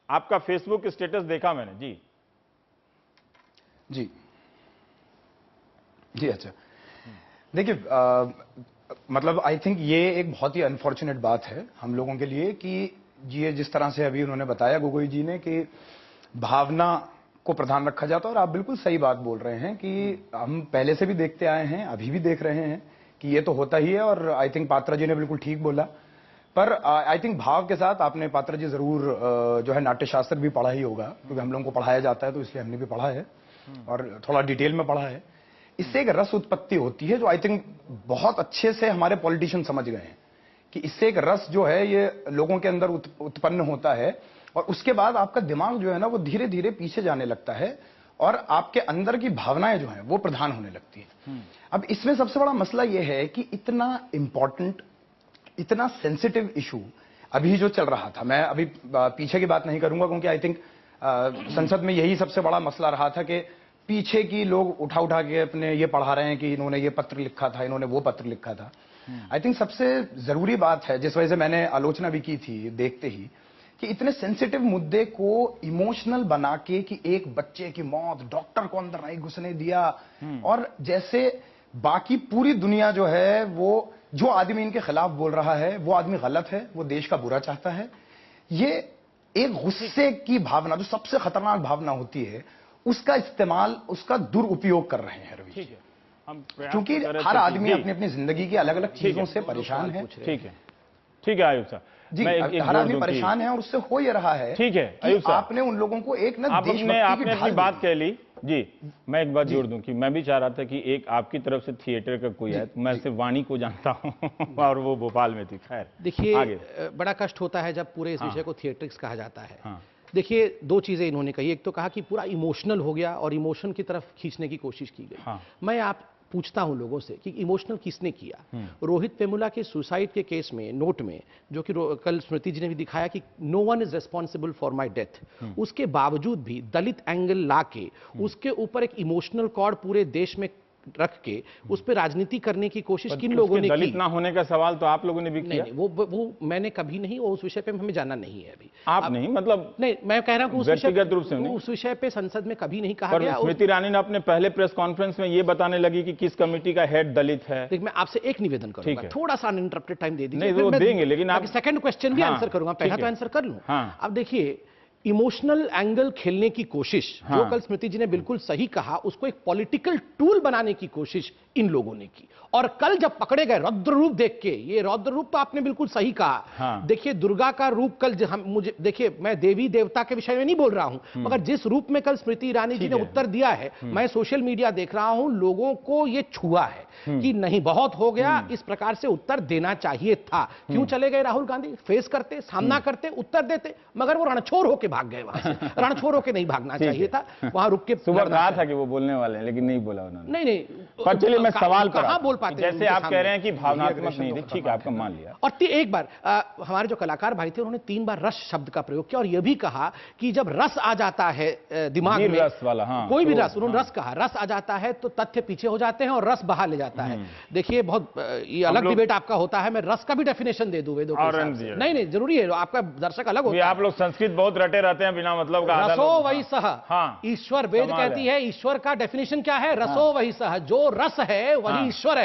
आपका फेसबुक स्टेटस देखा मैंने। जी जी जी, अच्छा, देखिए, मतलब आई थिंक ये एक बहुत ही अनफॉर्चुनेट बात है हम लोगों के लिए कि ये जिस तरह से अभी उन्होंने बताया गोगोई जी ने कि भावना को प्रधान रखा जाता है। और आप बिल्कुल सही बात बोल रहे हैं कि हम पहले से भी देखते आए हैं, अभी भी देख रहे हैं कि ये तो होता ही है। और आई थिंक पात्रा जी ने बिल्कुल ठीक बोला। पर आई थिंक भाव के साथ आपने, पात्रा जी, जरूर जो है नाट्यशास्त्र भी पढ़ा ही होगा, क्योंकि हम लोगों को पढ़ाया जाता है तो इसलिए हमने भी पढ़ा है और थोड़ा डिटेल में पढ़ा है। इससे एक रस उत्पत्ति होती है जो आई थिंक बहुत अच्छे से हमारे पॉलिटिशियन समझ गए हैं कि इससे एक रस जो है ये लोगों के अंदर उत्पन्न होता है, और उसके बाद आपका दिमाग जो है ना वो धीरे धीरे पीछे जाने लगता है और आपके अंदर की भावनाएं जो हैं वो प्रधान होने लगती हैं। अब इसमें सबसे बड़ा मसला यह है कि इतना इंपॉर्टेंट, इतना सेंसिटिव इशू अभी जो चल रहा था, मैं अभी पीछे की बात नहीं करूंगा क्योंकि आई थिंक संसद में यही सबसे बड़ा मसला रहा था कि पीछे की लोग उठा के अपने ये पढ़ा रहे हैं कि इन्होंने ये पत्र लिखा था, इन्होंने वो पत्र लिखा था। आई थिंक सबसे जरूरी बात है, जिस वजह से मैंने आलोचना भी की थी देखते ही, कि इतने सेंसिटिव मुद्दे को इमोशनल बना के कि एक बच्चे की मौत, डॉक्टर को अंदर नहीं घुसने दिया, और जैसे बाकी पूरी दुनिया जो है वो जो आदमी इनके खिलाफ बोल रहा है वो आदमी गलत है, वो देश का बुरा चाहता है। ये एक गुस्से की भावना जो सबसे खतरनाक भावना होती है उसका इस्तेमाल, उसका दुरुपयोग कर रहे हैं रवि। ठीक है, हम क्योंकि हर आदमी अपनी अपनी जिंदगी की अलग अलग चीजों से परेशान है। ठीक है आयुब साहब जी, हर आदमी परेशान है और उससे हो ये रहा है। ठीक है कि आपने उन लोगों को एक ना आपने अपनी बात कह ली जी। मैं एक बात जोड़ दूं कि मैं भी चाह रहा था कि एक आपकी तरफ से थिएटर का कोई है, तो मैं सिर्फ वाणी को जानता हूं और वो भोपाल में थी। खैर देखिए, बड़ा कष्ट होता है जब पूरे इस विषय को थिएट्रिक्स कहा जाता है। देखिए, दो चीजें इन्होंने कही। एक तो कहा कि पूरा इमोशनल हो गया और इमोशन की तरफ खींचने की कोशिश की गई। मैं आप पूछता हूं लोगों से कि इमोशनल किसने किया। रोहित वेमुला के सुसाइड के केस में नोट में, जो कि कल स्मृति जी ने भी दिखाया कि no one is responsible for my death, उसके बावजूद भी दलित एंगल लाके उसके ऊपर एक इमोशनल कॉर्ड पूरे देश में रख के उस पर राजनीति करने की कोशिश किन लोगों ने की। दलित ना होने का सवाल तो आप लोगों ने भी किया। नहीं, वो मैंने कभी नहीं, वो उस विषय पे हमें जानना नहीं है अभी। आप नहीं, मतलब नहीं, मैं कह रहा हूं व्यक्तिगत रूप से उस विषय पे संसद में कभी नहीं कहा गया। स्मृति ईरानी ने अपने पहले प्रेस कॉन्फ्रेंस में ये बताने लगी कि किस कमिटी का हेड दलित है। देखिए, मैं आपसे एक निवेदन करूंगा, थोड़ा सा अनइंटरप्टेड टाइम दे दीजिए। नहीं, वो देंगे, लेकिन आप सेकंड क्वेश्चन भी आंसर करूंगा, पहला तो आंसर कर लूं। अब देखिए, इमोशनल एंगल खेलने की कोशिश, जो कल स्मृति जी ने बिल्कुल सही कहा, उसको एक पॉलिटिकल टूल बनाने की कोशिश इन लोगों ने की। और कल जब पकड़े गए रौद्र रूप देख के, ये रौद्र रूप तो आपने बिल्कुल सही कहा। देखिए, दुर्गा का रूप कल मुझे देखिए, मैं देवी देवता के विषय में नहीं बोल रहा हूं, मगर जिस रूप में कल स्मृति ईरानी जी ने उत्तर दिया है, मैं सोशल मीडिया देख रहा हूं, लोगों को ये छुआ है कि नहीं, बहुत हो गया, इस प्रकार से उत्तर देना चाहिए था। क्यों चले गए राहुल गांधी? फेस करते, सामना करते, उत्तर देते, मगर वो रणछोड़ होकर भाग गए वहां से। रणछोड़ होकर नहीं भागना चाहिए था, वहां रुक के। सुबह कहा था कि वो बोलने वाले हैं, लेकिन नहीं बोला उन्होंने। नहीं, पर चलिए मैं सवाल कहां बोल पाते, जैसे आप कह रहे हैं कि भावनात्मक नहीं थी, ठीक है, आपका मान लिया। और एक बार हमारे जो कलाकार भाई थे, उन्होंने 3 बार रस शब्द का प्रयोग किया और यह भी कहा कि जब रस आ जाता है दिमाग में, रस वाला, कोई भी रस, उन्होंने रस कहा, रस आ जाता है तो तथ्य पीछे हो जाते हैं और रस बहा ले जाता है। देखिए, बहुत ये अलग डिबेट आपका होता है, मैं रस का भी डेफिनेशन दे दूं वेदों के हिसाब से। नहीं, जरूरी है, आपका दर्शक अलग होता है। आप लोग संस्कृत बहुत रटे रहते हैं बिना मतलब का। रसो वही सह, ईश्वर, वेद कहती है ईश्वर का डेफिनेशन क्या है? रसो वही सह, जो रस है वही ईश्वर है।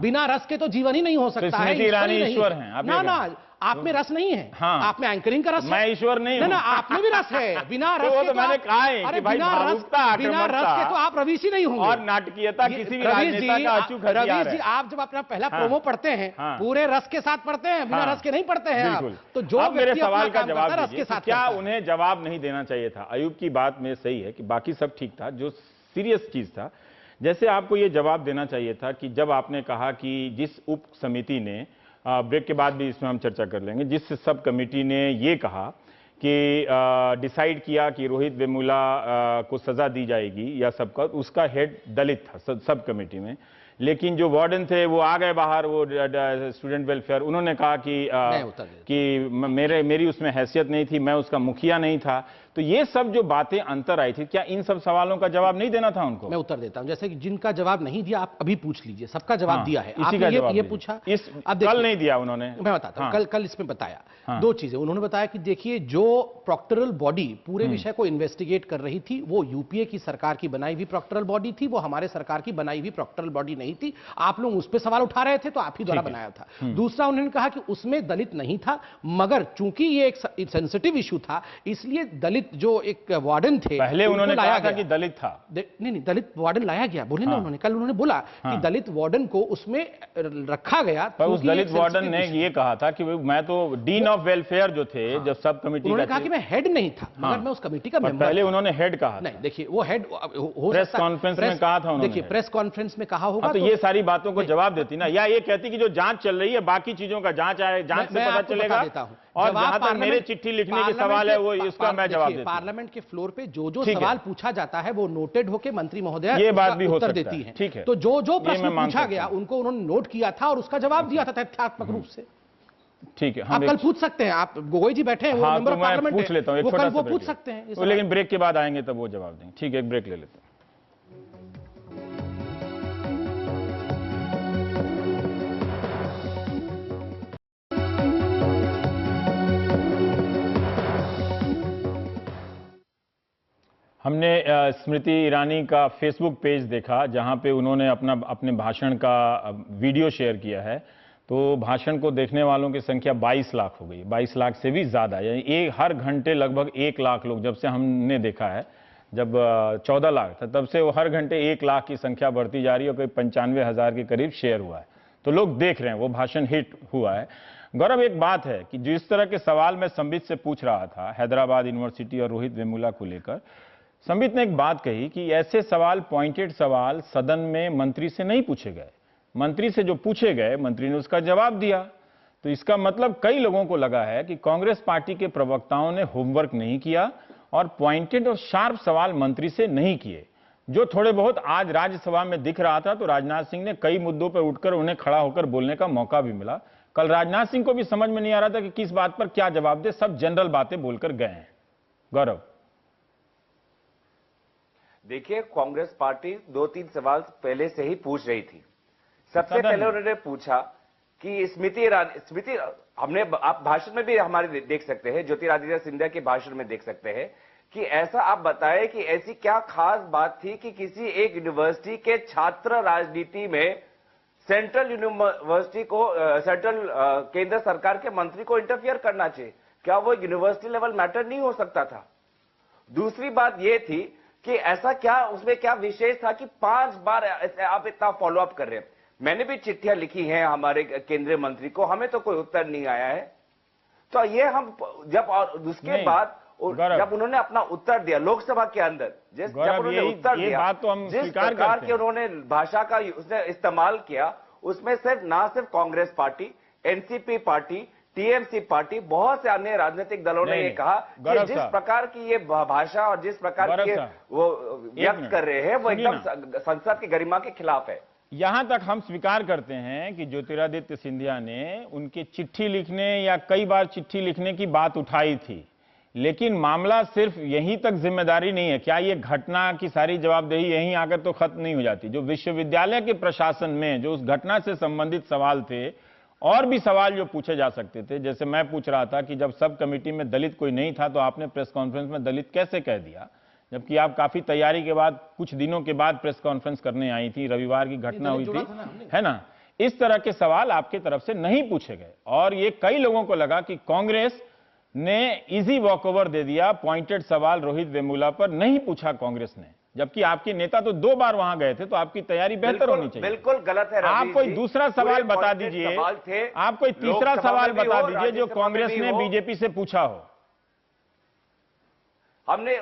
बिना रस के तो जीवन ही नहीं हो सकता है। ईश्वर है ना, आप में रस नहीं है। आप में एंकरिंग का रस है। मैं ईश्वर नहीं हूं। ना, आप में भी रस है। बिना रस के तो मैंने कहा है कि भाई बिना रस के तो आप रवीश ही नहीं होंगे। और नाटकीयता किसी भी राजनेता का अचूक हथियार है। रवीश जी, आप जब अपना पहला प्रोमो पढ़ते हैं, पूरे रस के साथ पढ़ते हैं, बिना रस के नहीं पढ़ते हैं आप। तो जो मेरे सवाल का जवाब रस के साथ, क्या उन्हें जवाब नहीं देना चाहिए था? अयूब की बात में सही है कि बाकी सब ठीक था, जो सीरियस चीज था, जैसे आपको ये जवाब देना चाहिए था कि जब आपने कहा कि जिस उप समिति ने, ब्रेक के बाद भी इसमें हम चर्चा कर लेंगे, जिस सब कमेटी ने ये कहा कि डिसाइड किया कि रोहित वेमुला को सजा दी जाएगी या सबका, उसका हेड दलित था सब कमेटी में, लेकिन जो वार्डन थे वो आ गए बाहर, वो स्टूडेंट वेलफेयर, उन्होंने कहा कि मेरी उसमें हैसियत नहीं थी, मैं उसका मुखिया नहीं था। तो ये सब जो बातें अंतर आई थी, क्या इन सब सवालों का जवाब नहीं देना था उनको? मैं उत्तर देता हूं, जैसे कि जिनका जवाब नहीं दिया आप अभी पूछ लीजिए, सबका जवाब दिया है। इसी का जवाब ये पूछा, अब कल नहीं दिया उन्होंने। मैं बताता हूं, कल इसमें बताया दो चीजें। उन्होंने बताया कि देखिए, जो प्रोक्टरल बॉडी पूरे विषय को इन्वेस्टिगेट कर रही थी, वो यूपीए की सरकार की बनाई हुई प्रोक्टरल बॉडी थी, वो हमारे सरकार की बनाई हुई प्रोक्टरल बॉडी नहीं थी। आप लोग उस पर सवाल उठा रहे थे, तो आप ही द्वारा बनाया था। दूसरा, उन्होंने कहा कि उसमें दलित नहीं था, मगर चूंकि ये एक सेंसिटिव इशू था, इसलिए दलित जो एक वार्डन थे, पहले उन्होंने कहा था कि दलित था। नहीं, दलित वार्डन लाया गया, बोले ना उन्होंने, कल उन्होंने बोला कि दलित वार्डन को उसमें रखा गया। पर उस दलित वार्डन ने ये कहा था कि मैं तो डीन ऑफ वेलफेयर जो थे, जब सब कमेटी, उन्होंने कहा कि मैं हेड नहीं था, मगर मैं उस कमेटी का मेंबर। पहले उन्होंने हेड कहा। नहीं, देखिए, वो हेड हो प्रेस कॉन्फ्रेंस में कहा था उन्होंने। देखिए, प्रेस कॉन्फ्रेंस में कहा होगा तो ये सारी बातों को जवाब देती ना, या ये कहती कि जो जांच चल रही है, बाकी चीजों का जांच से पता चलेगा। और जहां तक मेरे चिट्ठी लिखने के सवाल है, वो इसका मैं जवाब देता हूं। पार्लियामेंट के फ्लोर पे जो सवाल पूछा जाता है, वो नोटेड होकर मंत्री महोदय ये बात भी हो उत्तर सकता देती है। है। ठीक है, तो जो प्रश्न पूछा गया, उनको उन्होंने नोट किया था और उसका जवाब दिया था तथ्यात्मक रूप से। ठीक है, आप कल पूछ सकते हैं, आप गोगोई जी बैठे हैं, वो मेंबर ऑफ पार्लियामेंट पूछ लेता हूं, वो पूछ सकते हैं, लेकिन ब्रेक के बाद आएंगे तब वो जवाब देंगे। ठीक है, एक ब्रेक ले लेते हैं। हमने स्मृति ईरानी का फेसबुक पेज देखा जहां पे उन्होंने अपने भाषण का वीडियो शेयर किया है। तो भाषण को देखने वालों की संख्या 22 लाख हो गई, 22 लाख से भी ज्यादा, यानी हर घंटे लगभग 1 लाख लोग, जब से हमने देखा है, जब 14 लाख था तब से वो हर घंटे 1 लाख की संख्या बढ़ती जा रही है और करीब 95,000 के करीब शेयर हुआ है। तो लोग देख रहे हैं, वो भाषण हिट हुआ है। गौरव, एक बात है कि जिस तरह के सवाल मैं संबित से पूछ रहा था हैदराबाद यूनिवर्सिटी और रोहित वेमुला को लेकर, संबित ने एक बात कही कि ऐसे सवाल, पॉइंटेड सवाल सदन में मंत्री से नहीं पूछे गए। मंत्री से जो पूछे गए, मंत्री ने उसका जवाब दिया। तो इसका मतलब कई लोगों को लगा है कि कांग्रेस पार्टी के प्रवक्ताओं ने होमवर्क नहीं किया और पॉइंटेड और शार्प सवाल मंत्री से नहीं किए। जो थोड़े बहुत आज राज्यसभा में दिख रहा था, तो राजनाथ सिंह ने कई मुद्दों पर उठकर उन्हें खड़ा होकर बोलने का मौका भी मिला। कल राजनाथ सिंह को भी समझ में नहीं आ रहा था कि किस बात पर क्या जवाब दे, सब जनरल बातें बोलकर गए हैं। गौरव, देखिए, कांग्रेस पार्टी 2-3 सवाल पहले से ही पूछ रही थी। सबसे पहले उन्होंने पूछा कि स्मृति हमने, आप भाषण में भी हमारे देख सकते हैं, ज्योतिरादित्य सिंधिया के भाषण में देख सकते हैं कि ऐसा आप बताएं कि ऐसी क्या खास बात थी कि किसी एक यूनिवर्सिटी के छात्र राजनीति में सेंट्रल यूनिवर्सिटी को, केंद्र सरकार के मंत्री को इंटरफियर करना चाहिए? क्या वो यूनिवर्सिटी लेवल मैटर नहीं हो सकता था? दूसरी बात यह थी कि ऐसा क्या, उसमें क्या विशेष था कि 5 बार आप इतना फॉलो अप कर रहे हैं? मैंने भी चिट्ठियां लिखी हैं हमारे केंद्रीय मंत्री को, हमें तो कोई उत्तर नहीं आया है। तो ये हम जब, और उसके बाद जब उन्होंने अपना उत्तर दिया लोकसभा के अंदर, जब उन्होंने उत्तर दिया, तो हम जिस प्रकार की उन्होंने भाषा का उसने इस्तेमाल किया, उसमें ना सिर्फ Congress party, NCP party, TMC party, बहुत से अन्य राजनीतिक दलों ने ये कहा कि जिस प्रकार की ये भाषा और जिस प्रकार की वो व्यक्त कर रहे हैं, वो एकदम संसद की गरिमा के खिलाफ है। यहां तक हम स्वीकार करते हैं कि ज्योतिरादित्य सिंधिया ने उनके चिट्ठी लिखने या कई बार चिट्ठी लिखने की बात उठाई थी, लेकिन मामला सिर्फ यहीं तक जिम्मेदारी नहीं है। क्या ये घटना की सारी जवाबदेही यहीं आकर तो खत्म नहीं हो जाती? जो विश्वविद्यालय के प्रशासन में जो उस घटना से संबंधित सवाल थे, और भी सवाल जो पूछे जा सकते थे, जैसे मैं पूछ रहा था कि जब सब कमेटी में दलित कोई नहीं था तो आपने प्रेस कॉन्फ्रेंस में दलित कैसे कह दिया, जबकि आप काफी तैयारी के बाद कुछ दिनों के बाद प्रेस कॉन्फ्रेंस करने आई थी, रविवार की घटना हुई थी, है ना? इस तरह के सवाल आपकी तरफ से नहीं पूछे गए और ये कई लोगों को लगा कि कांग्रेस ने इजी वॉकओवर दे दिया। पॉइंटेड सवाल रोहित वेमुला पर नहीं पूछा कांग्रेस ने, जबकि आपके नेता तो 2 बार वहां गए थे, तो आपकी तैयारी बेहतर होनी चाहिए। बिल्कुल गलत है। आप कोई दूसरा सवाल बता दीजिए, आप कोई तीसरा सवाल बता दीजिए जो कांग्रेस ने बीजेपी से पूछा हो। हमने,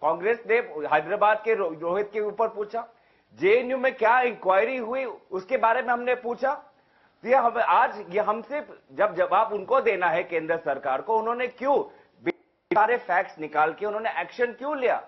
कांग्रेस ने हैदराबाद के रोहित के ऊपर पूछा, जेएनयू में क्या इंक्वायरी हुई उसके बारे में हमने पूछा। तो ये आज ये हमसे जब जवाब उनको देना है केंद्र सरकार को, उन्होंने क्यों सारे फैक्ट्स निकाल के उन्होंने एक्शन क्यों लिया?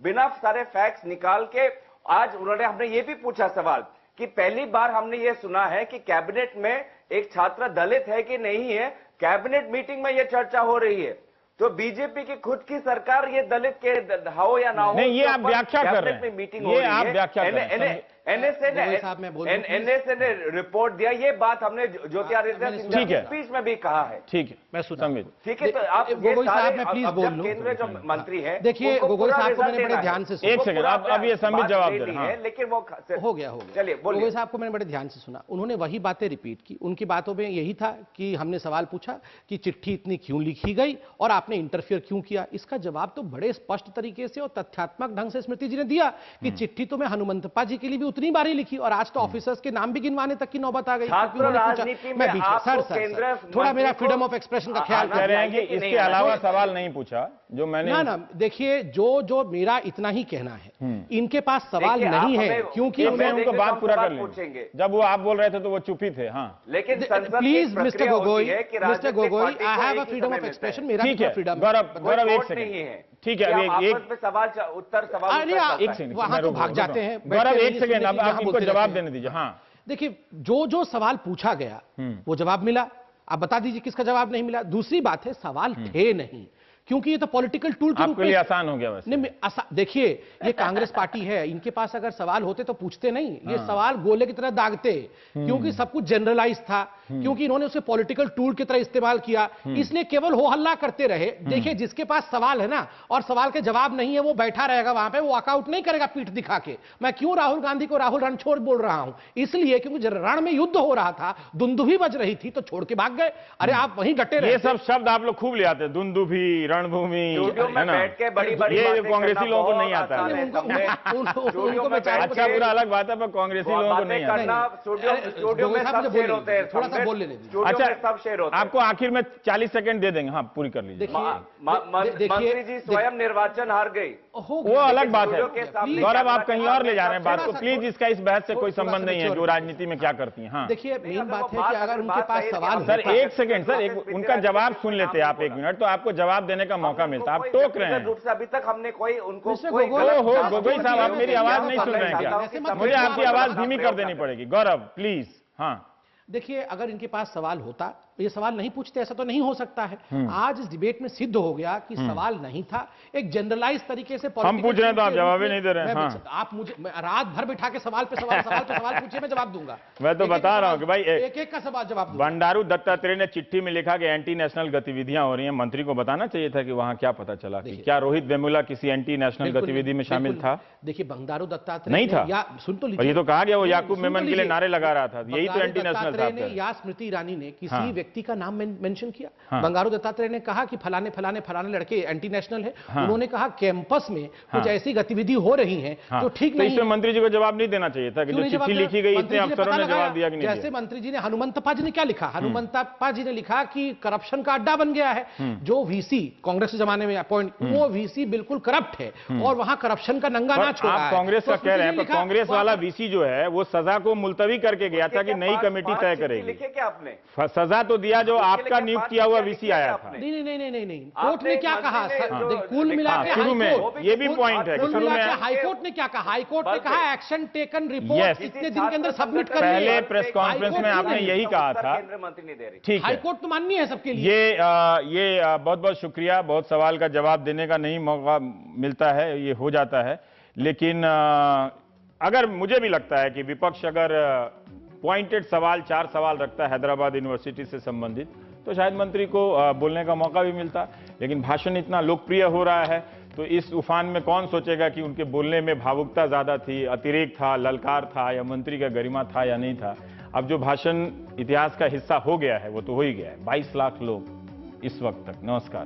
बिना सारे फैक्ट्स निकाल के आज उन्होंने, हमने ये भी पूछा सवाल कि पहली बार हमने ये सुना है कि कैबिनेट में एक छात्र दलित है कि नहीं है, कैबिनेट मीटिंग में ये चर्चा हो रही है। तो बीजेपी की खुद की सरकार ये दलित के हो या ना हो, नहीं, ये आप व्याख्या कर रहे हैं, मीटिंग ये आप व्याख्या कर रहे हैं। एनएसए ने रिपोर्ट दिया, ये बात हमने ज्योतिरादित्य सिंधिया की स्पीच में भी कहा है। ठीक है, मैं सुना। ठीक है, तो आप गोगोई साहब, मैं प्लीज बोल लूं। केंद्रीय जो मंत्री है, देखिए गोगोई साहब को मैंने बड़े ध्यान से सुना। एक सेकंड, अब ये संबित जवाब दे रहे हैं, लेकिन वो हो गया। चलिए बोलिए। गोगोई साहब को मैंने बड़े ध्यान से सुना, उन्होंने वही बातें रिपीट की। उनकी बातों में यही था कि हमने सवाल पूछा कि चिट्ठी इतनी क्यों लिखी गई और आपने इंटरफियर क्यों किया। इसका जवाब तो बड़े स्पष्ट तरीके से और तथ्यात्मक ढंग से स्मृति जी ने दिया कि चिट्ठी तो मैं हनुमंतप्पा जी के लिए भी उतनी बार ही लिखी और आज तो ऑफिसर्स के नाम भी गिनवाने तक की नौबत आ गई। मैं थोड़ा मेरा फ्रीडम ऑफ एक्सप्रेशन का ख्याल कर रहे हैं कि इसके अलावा सवाल नहीं पूछा जो मैंने ना देखिए, जो मेरा इतना ही कहना है, इनके पास सवाल नहीं है क्योंकि उनको बात पूरा कर लेंगे। जब वो आप बोल रहे थे तो वो चुप ही थे। हाँ लेकिन please mister Gogoi, I have a freedom of expression, मेरा फ्रीडम। गौरव एक सेकंड, ठीक है, एक सवाल उत्तर सवाल एक सेकंड, वहां तो भाग जाते हैं। गौरव एक सेकंड, अब आप इनको जवाब देने दीजिए। हाँ देखिए, जो सवाल पूछा गया वो जवाब मिला, आप बता दीजिए किसका जवाब नहीं मिला। दूसरी बात है, सवाल थे नहीं, क्योंकि ये तो पॉलिटिकल टूल के रूप आपके लिए आसान हो गया वैसे। नहीं, देखिए ये कांग्रेस पार्टी है, इनके पास अगर सवाल होते तो पूछते नहीं, ये सवाल गोले की तरह दागते, क्योंकि सब कुछ जनरलाइज था, क्योंकि इन्होंने उसे पॉलिटिकल टूल की तरह इस्तेमाल किया, इसलिए केवल हो हल्ला करते रहे। देखिए जिसके पास सवाल है ना और सवाल के जवाब नहीं है, वो बैठा रहेगा वहां पे, वो वॉकआउट नहीं करेगा पीठ दिखा के। मैं क्यों राहुल गांधी को राहुल रणछोड़ बोल रहा हूं? इसलिए क्योंकि रण में युद्ध हो रहा था, दुंदुभी बज रही थी, तो छोड़ के भाग गए। अरे आप वहीं डटे रहे। ये सब शब्द आप लोग खूब ले आते हैं, दुंदुभी, रणभूमि, है ना? ये कांग्रेसी लोगों को नहीं आता है। उनको बेचारे अच्छा बुरा अलग बात है, पर कांग्रेसी लोगों को नहीं आता। स्टूडियो में सब शेर होते हैं, थोड़ा सा बोल लेने दीजिए। अच्छा, सब शेर होते हैं। आपको आखिर में 40 सेकंड दे देंगे, हाँ पूरी कर लीजिए। मंत्री जी स्वयं निर्वाचन हार गई, वो अलग बात है। गौरव, आप कहीं और ले जा रहे हैं बात को, प्लीज। इसका इस बहस से कोई संबंध नहीं है जो राजनीति में क्या करती है। हाँ देखिए मेन बात है कि अगर उनके पास सवाल सर, एक सेकंड सर, उनका जवाब सुन लेते आप 1 मिनट, तो आपको जवाब देने का मौका मिलता। आप टोक रहे हैं। अभी तक हमने कोई उनको गोगोई साहब, आप मेरी आवाज नहीं सुन रहे हैं क्या? मुझे आपकी आवाज धीमी कर देनी पड़ेगी। गौरव प्लीज। हाँ देखिए अगर इनके पास सवाल होता, ये सवाल नहीं पूछते, ऐसा तो नहीं हो सकता है। आज इस डिबेट में सिद्ध हो गया कि सवाल नहीं था, एक जनरलाइज तरीके से हम पूछ रहे हैं तो आप जवाब ही नहीं दे रहे हैं। हाँ। आप मुझे रात भर बिठा के सवाल पे सवाल पूछिए, मैं जवाब दूंगा। मैं तो बता रहा हूं कि भाई एक का सवाल जवाब दूंगा। बंडारू दत्तात्रेय ने चिट्ठी में लिखा कि एंटी नेशनल गतिविधियां हो रही हैं। मंत्री को बताना चाहिए था कि वहां क्या पता चला कि क्या रोहित वेमुला किसी एंटी नेशनल गतिविधि में शामिल था। देखिए बंडारू दत्तात्रेय नहीं था, या सुन तो ये तो कहा गया वो याकूब मेमन के लिए नारे लगा रहा था, यही तो एंटी नेशनल था। या स्मृति ईरानी ने किसी व्यक्ति का नाम मेंशन किया। बंडारू दत्तात्रेय ने कहा कि फलाने फलाने फलाने लड़के एंटी नेशनल है। उन्होंने कहा कैंपस में कुछ ऐसी गतिविधि हो रही है जो ठीक नहीं। इसमें मंत्री जी को जवाब नहीं देना चाहिए था कि जो चिट्ठी लिखी गई, इतने अफसरों ने जवाब दिया कि नहीं। जैसे मंत्री जी ने, हनुमंतप्पा जी ने क्या लिखा? हनुमंतप्पा जी ने लिखा कि करप्शन का अड्डा बन गया है। जो वीसी कांग्रेस के जमाने में अपॉइंट, वो वीसी बिल्कुल करप्ट है और वहां करप्शन का नंगा नाच हो रहा है। आप कांग्रेस का कह रहे हैं, पर कांग्रेस वाला वीसी जो है वो सजा को मुलतवी करके गया था कि नई कमेटी तय करेगी। लिखे क्या आपने? सजा तो दिया जो आपका नियुक्त किया हुआ वीसी आया था। नहीं, कोर्ट ने क्या कहा? कुल मिला के शुरू में ये भी पॉइंट है कि शुरू में हाईकोर्ट ने क्या कहा? हाईकोर्ट ने कहा एक्शन टेकन रिपोर्ट इतने दिन के अंदर सबमिट कर। पहले प्रेस कॉन्फ्रेंस में आपने यही कहा था। केंद्रीय मंत्री नहीं दे रही। ठीक है, हाईकोर्ट तो माननीय है सबके लिए। ये बहुत बहुत शुक्रिया। बहुत सवाल का जवाब देने का नहीं मौका मिलता है, ये हो जाता है। लेकिन अगर मुझे भी लगता है कि विपक्ष अगर पॉइंटेड सवाल 4 सवाल रखता है हैदराबाद यूनिवर्सिटी से संबंधित, तो शायद मंत्री को बोलने का मौका भी मिलता। लेकिन भाषण इतना लोकप्रिय हो रहा है, तो इस उफान में कौन सोचेगा कि उनके बोलने में भावुकता ज्यादा थी, अतिरेक था, ललकार था, या मंत्री का गरिमा था या नहीं था। अब जो भाषण इतिहास का हिस्सा हो गया है वो तो हो ही गया है। 22 लाख लोग इस वक्त तक। नमस्कार।